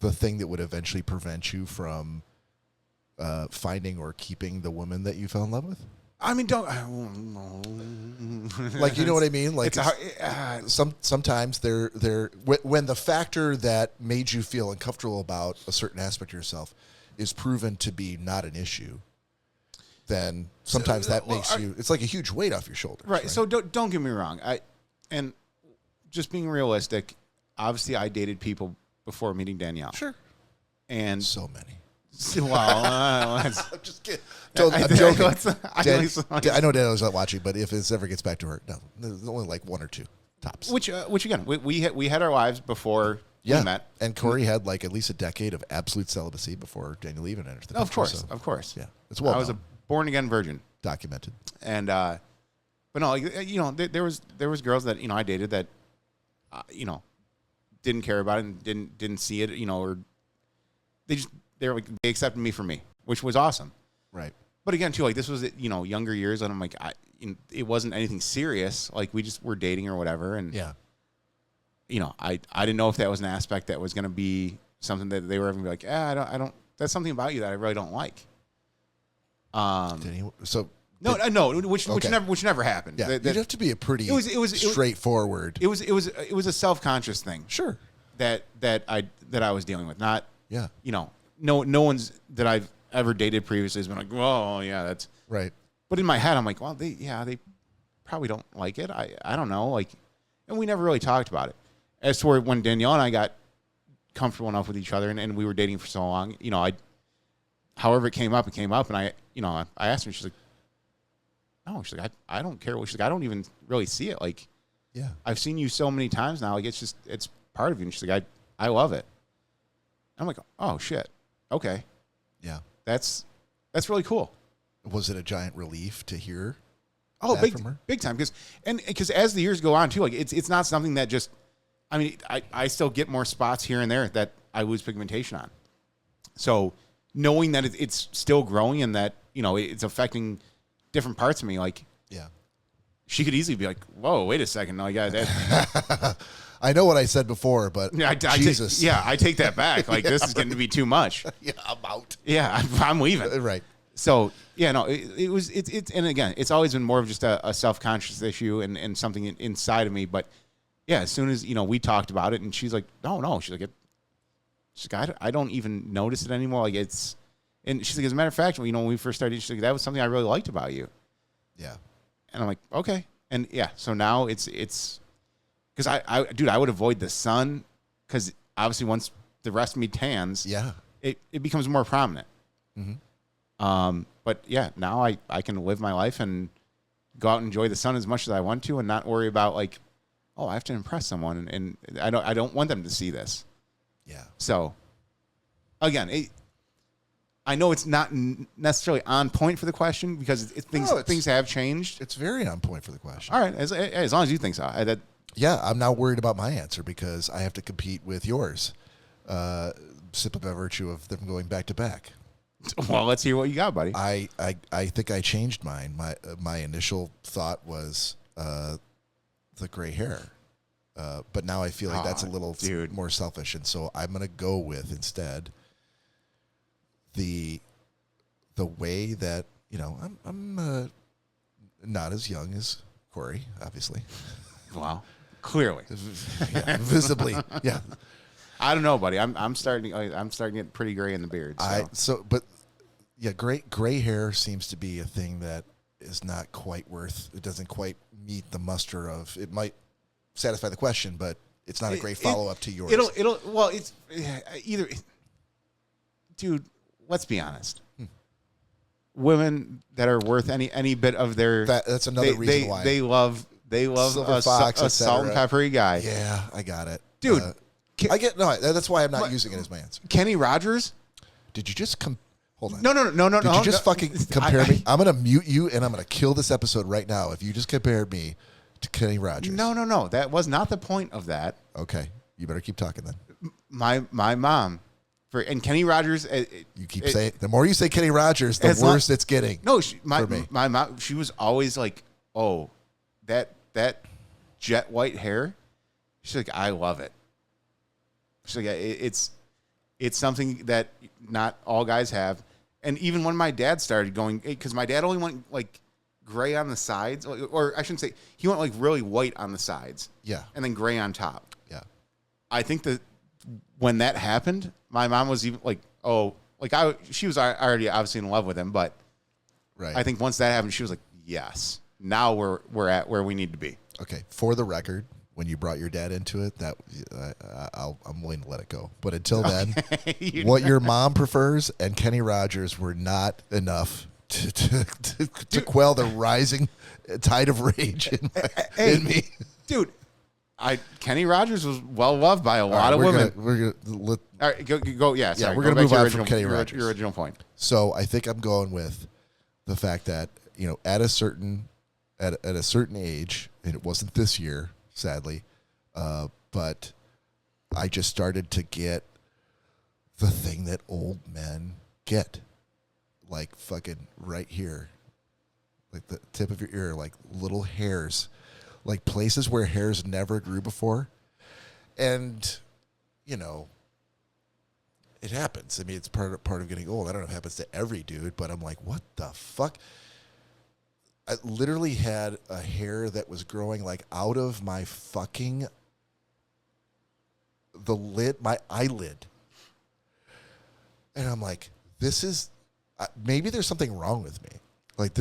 the thing that would eventually prevent you from finding or keeping the woman that you fell in love with? I mean, like, you know what I mean? Like, sometimes when the factor that made you feel uncomfortable about a certain aspect of yourself is proven to be not an issue, then sometimes that makes you, it's like a huge weight off your shoulders. Right. So don't get me wrong. And just being realistic, obviously I dated people before meeting Danielle. Sure. And so many. Well, I'm just kidding. I'm joking. I know Danielle's not watching, but if this ever gets back to her, no, there's only like one or two tops. Which again, we had our lives before we met, and Cory had like at least a decade of absolute celibacy before Daniel even entered the picture. Of course, yeah, it's well. I was a born again virgin, documented, and but no, there was girls that I dated that didn't care about it and didn't see it, or they accepted me for me, which was awesome. Right. But again, too, like this was younger years, and I'm like, it wasn't anything serious. Like we just were dating or whatever, and yeah, I didn't know if that was an aspect that was going to be something that they were ever gonna be like, I don't. That's something about you that I really don't like. Which never happened. Yeah, you'd have to be a pretty straightforward. It was a self-conscious thing. Sure. That I was dealing with, not no one's that I've ever dated previously has been like, well, yeah, that's right. But in my head, I'm like, well, they probably don't like it. I don't know, like, and we never really talked about it. As for when Danielle and I got comfortable enough with each other, and we were dating for so long, however it came up, and I asked her, she's like, no, she's like, I don't care. She's like, I don't even really see it. Like, yeah, I've seen you so many times now. Like, it's part of you. And she's like, I love it. I'm like, oh shit. Okay. Yeah. That's really cool. Was it a giant relief to hear? Oh, that from her? Big time. Because as the years go on too, like it's not something that just, I mean, I still get more spots here and there that I lose pigmentation on. So knowing that it's still growing and that, it's affecting different parts of me, like, yeah, she could easily be like, whoa, wait a second. No, I got that. I know what I said before, but Jesus. I take that back. Like, this is getting to be too much. Yeah, I'm out. Yeah, I'm leaving. Right. So, yeah, no, and again, it's always been more of just a self-conscious issue and something inside of me. But, yeah, as soon as, we talked about it, and she's like, no. She's like, I don't even notice it anymore. Like, and she's like, as a matter of fact, when we first started, she's like, that was something I really liked about you. Yeah. And I'm like, okay. And, yeah, so now it's because I would avoid the sun because obviously once the rest of me tans, yeah, it becomes more prominent. Mm-hmm. But yeah, now I can live my life and go out and enjoy the sun as much as I want to and not worry about like, oh, I have to impress someone, and I don't want them to see this. Yeah. So, again, I know it's not necessarily on point for the question because things have changed. It's very on point for the question. All right, as long as you think so. Yeah, I'm now worried about my answer because I have to compete with yours, simply by virtue of them going back to back. Well, let's hear what you got, buddy. I think I changed mine. My initial thought was the gray hair, but now I feel like that's a little more selfish, and so I'm gonna go with instead the way that I'm not as young as Cory, obviously. Wow, clearly, yeah, visibly, yeah. I don't know, buddy. I'm starting to get pretty gray in the beard. So. Gray hair seems to be a thing that is not quite it doesn't quite meet the muster of, it might satisfy the question, but it's not a great follow-up to yours. It's either, dude, let's be honest. Women that are worth any bit of their, that's another reason why they love Silver Fox, a salt and peppery guy. Yeah, I got it. Dude, that's why I'm not using it as my answer. Kenny Rogers? Did you just hold on. No. Did you just fucking compare me? I'm going to mute you, and I'm going to kill this episode right now if you just compared me to Kenny Rogers. No. That was not the point of that. Okay. You better keep talking then. My mom, and Kenny Rogers. You keep saying, the more you say Kenny Rogers, the worse it's getting. No, for me. My mom, she was always like, oh, that jet white hair. She's like, I love it. She's like, it's something that not all guys have. And even when my dad started going, because my dad only went like gray on the sides, or I shouldn't say, he went like really white on the sides. Yeah. And then gray on top. Yeah. I think that when that happened, my mom was even like, she was already obviously in love with him, but right. I think once that happened, she was like, yes, now we're at where we need to be. Okay. For the record, when you brought your dad into it, that I'm willing to let it go. But until then, what your mom prefers and Kenny Rogers were not enough to quell the rising tide of rage in me. Dude, Kenny Rogers was well loved by a lot of women. All right, go. Yeah, sorry. We're going to move on from Kenny Rogers. Your original point. So I think I'm going with the fact that at a certain age, and it wasn't this year, sadly, but I just started to get the thing that old men get, like fucking right here, like the tip of your ear, like little hairs, like places where hairs never grew before. And, it happens. I mean, it's part of getting old. I don't know if it happens to every dude, but I'm like, what the fuck? I literally had a hair that was growing like out of my fucking my eyelid. And I'm like, this is, maybe there's something wrong with me. Like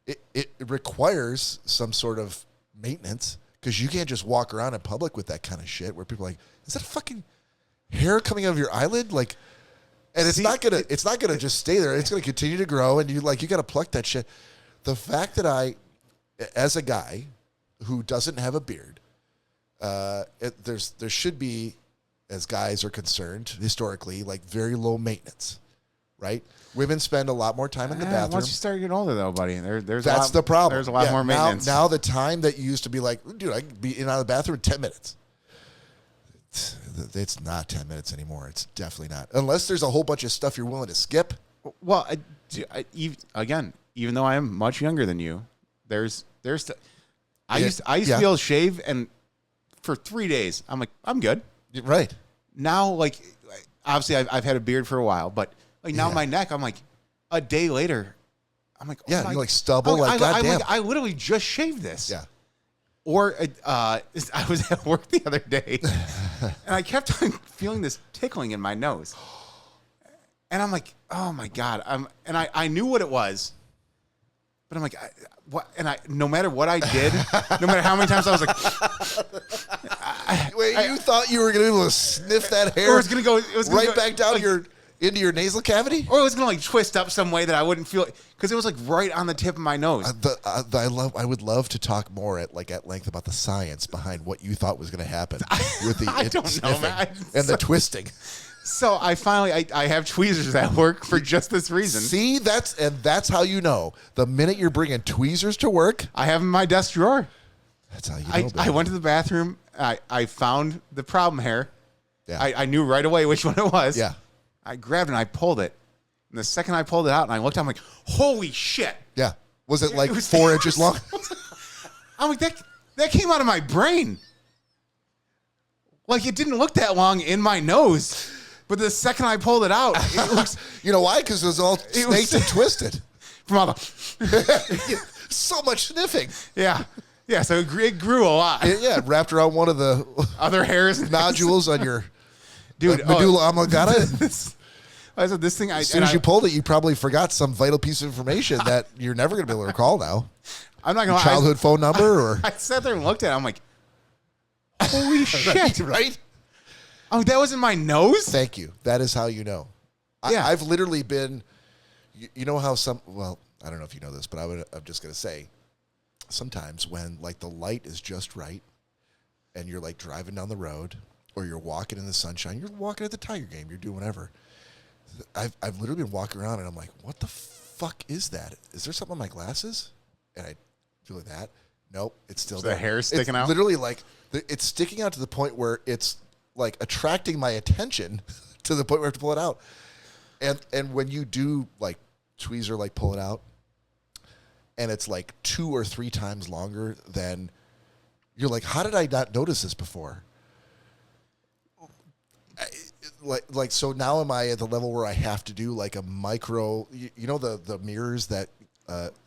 it requires some sort of maintenance because you can't just walk around in public with that kind of shit where people are like, is that fucking hair coming out of your eyelid? Like, and it's not gonna just stay there. It's gonna continue to grow, and you got to pluck that shit. The fact that as a guy who doesn't have a beard, there should be, as guys are concerned, historically, like very low maintenance, right? Women spend a lot more time in the bathroom. Once you start getting older, though, buddy, that's the problem. There's a lot more maintenance. Now the time that you used to be like, dude, I can be in and out of the bathroom in 10 minutes. It's not 10 minutes anymore. It's definitely not. Unless there's a whole bunch of stuff you're willing to skip. Well, even though I am much younger than you, I used to be able to shave, and for 3 days, I'm like, I'm good. Right. Now, like, obviously I've had a beard for a while, but like now my neck, I'm like, a day later, I'm like, you're like stubble, goddamn. I literally just shaved this. Yeah. Or I was at work the other day, and I kept on feeling this tickling in my nose. And I'm like, oh my God. I knew what it was. But I'm like, what? And no matter what I did, no matter how many times I was like, wait, you thought you were going to be able to sniff that hair? Or it was going to go, back down Into your nasal cavity? Or it was gonna like twist up some way that I wouldn't feel it because it was like right on the tip of my nose. I would love to talk more at length about the science behind what you thought was going to happen with the I don't know, man. and the twisting. So I finally I have tweezers that work for just this reason. See, that's how you know. The minute you're bringing tweezers to work, I have them in my desk drawer. that's how you know. I went to the bathroom. I found the problem hair. Yeah. I knew right away which one it was. Yeah. I grabbed it and I pulled it. And the second I pulled it out and I looked, I'm like, holy shit. Yeah. Was it like It was- 4 inches long? I'm like, that came out of my brain. Like, it didn't look that long in my nose. But the second I pulled it out, it looks You know why? Because it was all snaked and twisted. from all the... So much sniffing. Yeah. Yeah, so it grew a lot. Yeah, wrapped around one of the Other hairs. nodules on your Dude, medulla oblongata. I said, this thing... As soon as you pulled it, you probably forgot some vital piece of information that you're never going to be able to recall now. I'm not going to lie. Childhood phone number or... I sat there and looked at it. I'm like, holy shit. Right? Oh, that was in my nose? Thank you. That is how you know. Yeah. I've literally been... You know how some... Well, I don't know if you know this, but I'm just going to say, sometimes when like the light is just right and you're like driving down the road or you're walking in the sunshine, you're walking at the Tiger game, you're doing whatever. I've literally been walking around and I'm like, what the fuck is that? Is there something on my glasses? And I feel like that. Nope, it's still The there. hair's sticking out? Literally like it's sticking out to the point where it's like attracting my attention to the point where I have to pull it out. And when you do like tweezer, like pull it out, and it's like 2 or 3 times longer than you're like, how did I not notice this before? Like so now am I at the level where I have to do like a micro, you know, the mirrors that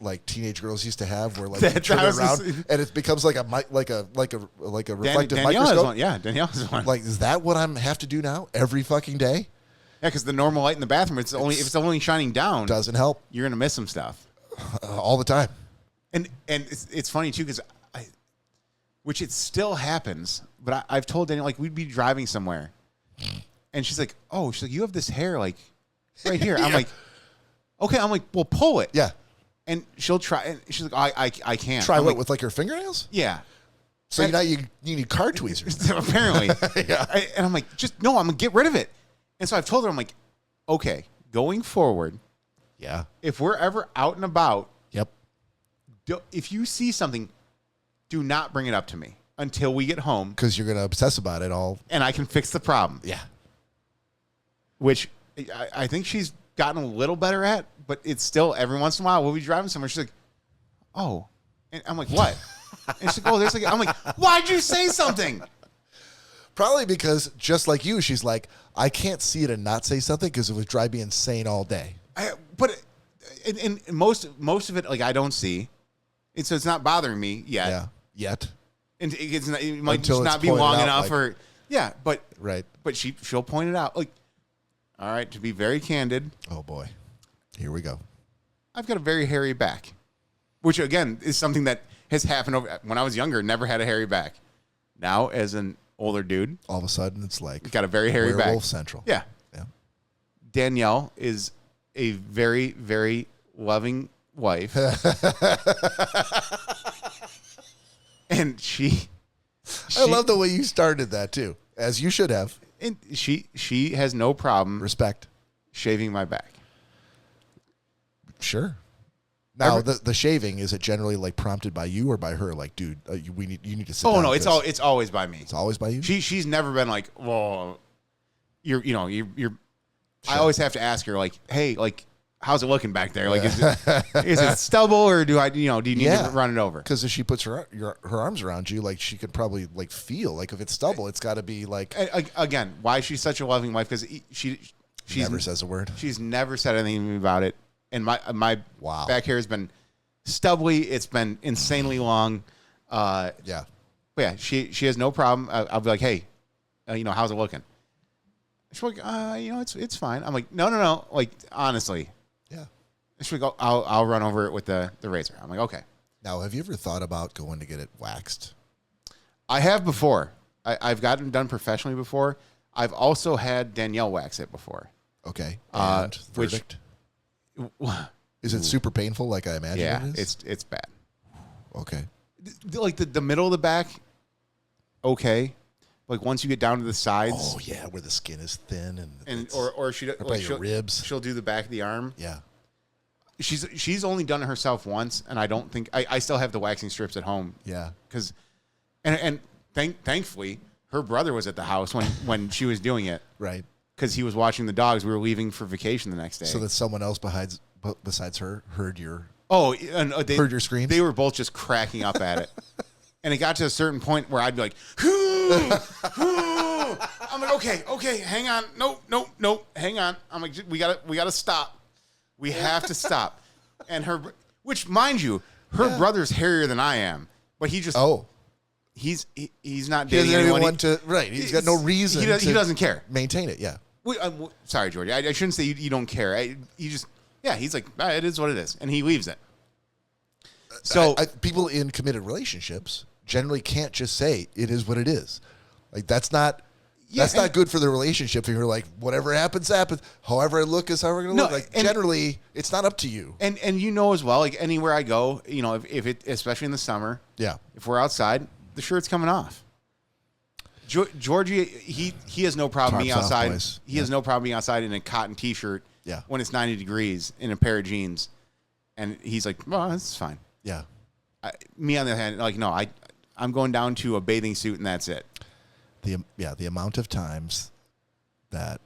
like teenage girls used to have where like you turn it around and it becomes like a reflective Danielle has microscope. one. Yeah, Danielle has one. Like, is that what I'm have to do now every fucking day? Yeah, because the normal light in the bathroom, if it's only shining down, Doesn't help you're gonna miss some stuff. all the time. And it's funny too because which it still happens, but I've told Danielle like we'd be driving somewhere, and she's like, "Oh, she's like you have this hair like right here." I'm like, "Okay," I'm like, "Well, pull it." Yeah. And she'll try, and she's like, "I can't." Try I'm what like, with like your fingernails? Yeah. So And- now you need car tweezers. Apparently. Yeah. And I'm like, just no, I'm gonna get rid of it. And so I've told her, I'm like, okay, going forward, Yeah. if we're ever out and about, Yep. if you see something, do not bring it up to me until we get home Because you're gonna obsess about it all. and I can fix the problem. Yeah. Which I think she's gotten a little better at, but it's still every once in a while we'll be driving somewhere. She's like, oh. And I'm like, what? And she's like, oh, there's like, I'm like, why'd you say something? Probably because just like you, she's like, I can't see it and not say something because it would drive me insane all day. But most of it, like I don't see. So it's not bothering me yet. Yeah. Yet. And it might Until just it's not be pointed long out, enough like- or yeah, but Right. but she'll point it out. Like, all right, to be very candid, Oh boy. Here we go. I've got a very hairy back, which again is something that has happened over when I was younger. Never had a hairy back. Now, as an older dude, All of a sudden, it's like got a very hairy Werewolf back. Central. Yeah, Yeah. Danielle is a very very loving wife, and I love the way you started that too, as you should have. and she has no problem Respect. shaving my back. Sure. Now the shaving, is it generally like prompted by you or by her? Like, dude, you need to sit down. Oh no, it's 'cause it's always by me. it's always by you. She's never been like, well, you're. I always have to ask her like, hey, like, how's it looking back there? Like, is it stubble or do you need to run it over? Because if she puts her arms around you, like she could probably like feel like if it's stubble, it's got to be like Again, why she's such a loving wife? Because she never says a word. She's never said anything to me about it, and my Wow. back hair has been stubbly. It's been insanely long. Yeah. But yeah, she has no problem. I'll be like, hey, how's it looking? She's like, it's fine. I'm like, no. Like, honestly. Yeah. She's like, I'll run over it with the razor. I'm like, okay. Now, have you ever thought about going to get it waxed? I have before. I've gotten done professionally before. I've also had Danielle wax it before. Okay. And verdict? Is it super painful like I imagine Yeah, it is? it's bad. Okay. Like the middle of the back, okay. Like once you get down to the sides. Oh, yeah, where the skin is thin. And Or your ribs. She'll do the back of the arm. Yeah. She's only done it herself once, and I don't think I still have the waxing strips at home. Yeah. Because, thankfully, her brother was at the house when she was doing it. Right. Because he was watching the dogs. We were leaving for vacation the next day. So that someone else besides her heard your heard your screams? They were both just cracking up at it. And it got to a certain point where I'd be like, "Hoo, hoo." I'm like, okay, hang on. Nope, hang on. I'm like, we gotta stop. We have to stop. And which mind you, her brother's hairier than I am, but he just he's not dating anyone. He's got no reason. He doesn't care. Maintain it. Yeah. Sorry, Georgie. I shouldn't say you don't care. He's like, it is what it is, and he leaves it. So people in committed relationships generally can't just say it is what it is. Like that's not good for the relationship. If you're like, whatever happens. However I look is how we're going to look. Like generally, it's not up to you. And as well, like anywhere I go, if it, especially in the summer, if we're outside, the shirt's coming off. Georgie, he has no problem being outside. He has no problem being outside in a cotton T-shirt. Yeah. When it's 90 degrees in a pair of jeans, and he's like, "Well, that's fine." Yeah. Me on the other hand, like, no, I'm going down to a bathing suit and that's it. The amount of times that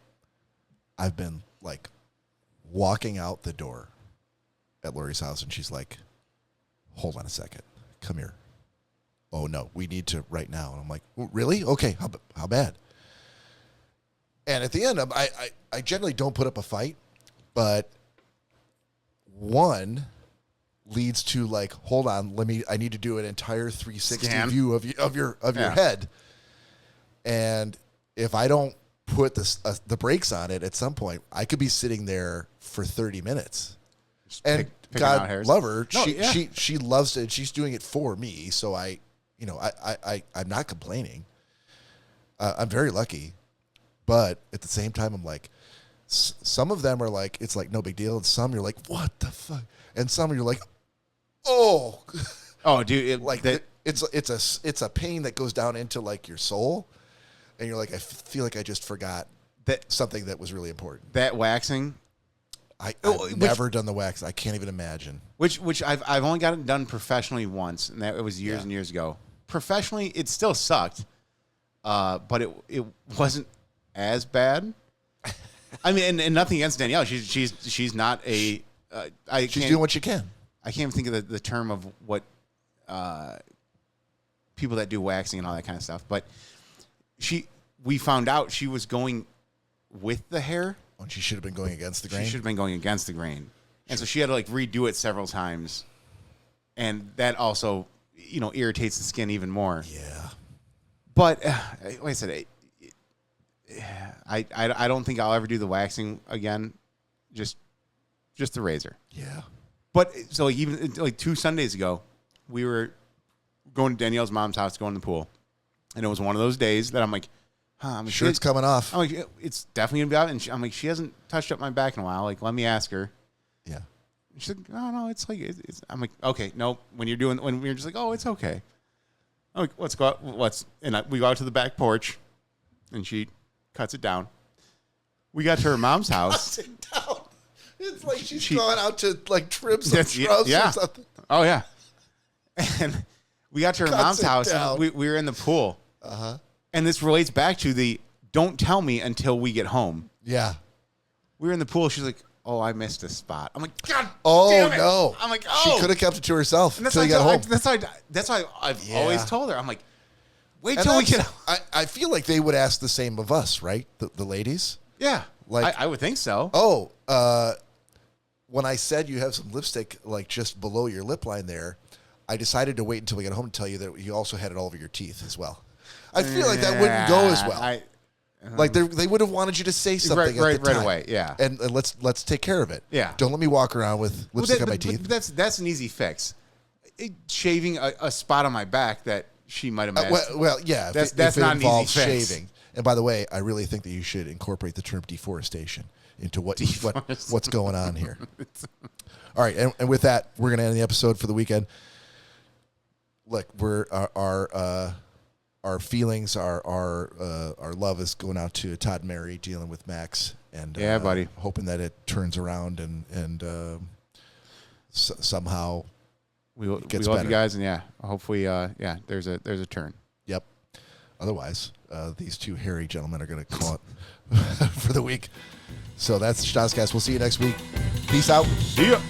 I've been like walking out the door at Lori's house and she's like, "Hold on a second, come here." "Oh no, we need to right now." And I'm like, "Really? Okay, how bad?" And at the end, I generally don't put up a fight, but one leads to like, hold on, I need to do an entire 360 view of your head. And if I don't put the brakes on it at some point, I could be sitting there for 30 minutes. And God love her. She loves it. She's doing it for me. So I'm not complaining. I'm very lucky. But at the same time, I'm like, some of them are like, it's like no big deal. And some you're like, what the fuck? And some you're like, oh, dude, it's a pain that goes down into like your soul. And you're like, I feel like I just forgot something that was really important. That waxing. I've never done the wax. I can't even imagine. Which I've only got it done professionally once, and it was years and years ago. Professionally, it still sucked, but it wasn't as bad. I mean, and nothing against Danielle. She's not a. She's doing what she can. I can't even think of the term of what people that do waxing and all that kind of stuff. But we found out she was going with the hair. When she should have been going against the grain. She should have been going against the grain, and so she had to like redo it several times, and that also irritates the skin even more. Yeah. But like I said, I don't think I'll ever do the waxing again. Just the razor. Yeah. But so even like 2 Sundays ago, we were going to Danielle's mom's house to go in the pool, and it was one of those days that I'm like, shirt's coming off. I'm like, it's definitely gonna be out, and I'm like, she hasn't touched up my back in a while. Like, let me ask her. Yeah. And she's like, no, it's like it's. I'm like, okay, no. When you're just like, oh, it's okay. I'm like, let's go out. We go out to the back porch, and she cuts it down. We got to her mom's house. Cuts it down. It's like she's going out to like trim some shrubs or something. Oh yeah. And we got to her mom's house. And we were in the pool. Uh-huh. And this relates back to the don't tell me until we get home. Yeah. We were in the pool. She's like, oh, I missed a spot. I'm like, God damn it. No. I'm like, She could have kept it to herself until you got home. That's why I've always told her. I'm like, wait till we get home. I feel like they would ask the same of us, right? The ladies? Yeah. Like I would think so. Oh, when I said you have some lipstick like just below your lip line there, I decided to wait until we got home to tell you that you also had it all over your teeth as well. I feel like that wouldn't go as well. Like they would have wanted you to say something right away. Yeah, and let's take care of it. Yeah, don't let me walk around with lipstick on my teeth. That's an easy fix. Shaving a spot on my back that she might have missed. Well, yeah, that's not an easy fix. Shaving. And by the way, I really think that you should incorporate the term deforestation. into what's going on here. All right, and with that, we're gonna end the episode for the weekend. Look, our feelings, our love is going out to Todd and Mary dealing with Max, and yeah, buddy, hoping that it turns around and somehow we love better. you guys, and hopefully, there's a turn. Yep. Otherwise, these two hairy gentlemen are going to call it for the week. So that's Schnozzcast. We'll see you next week. Peace out. See ya.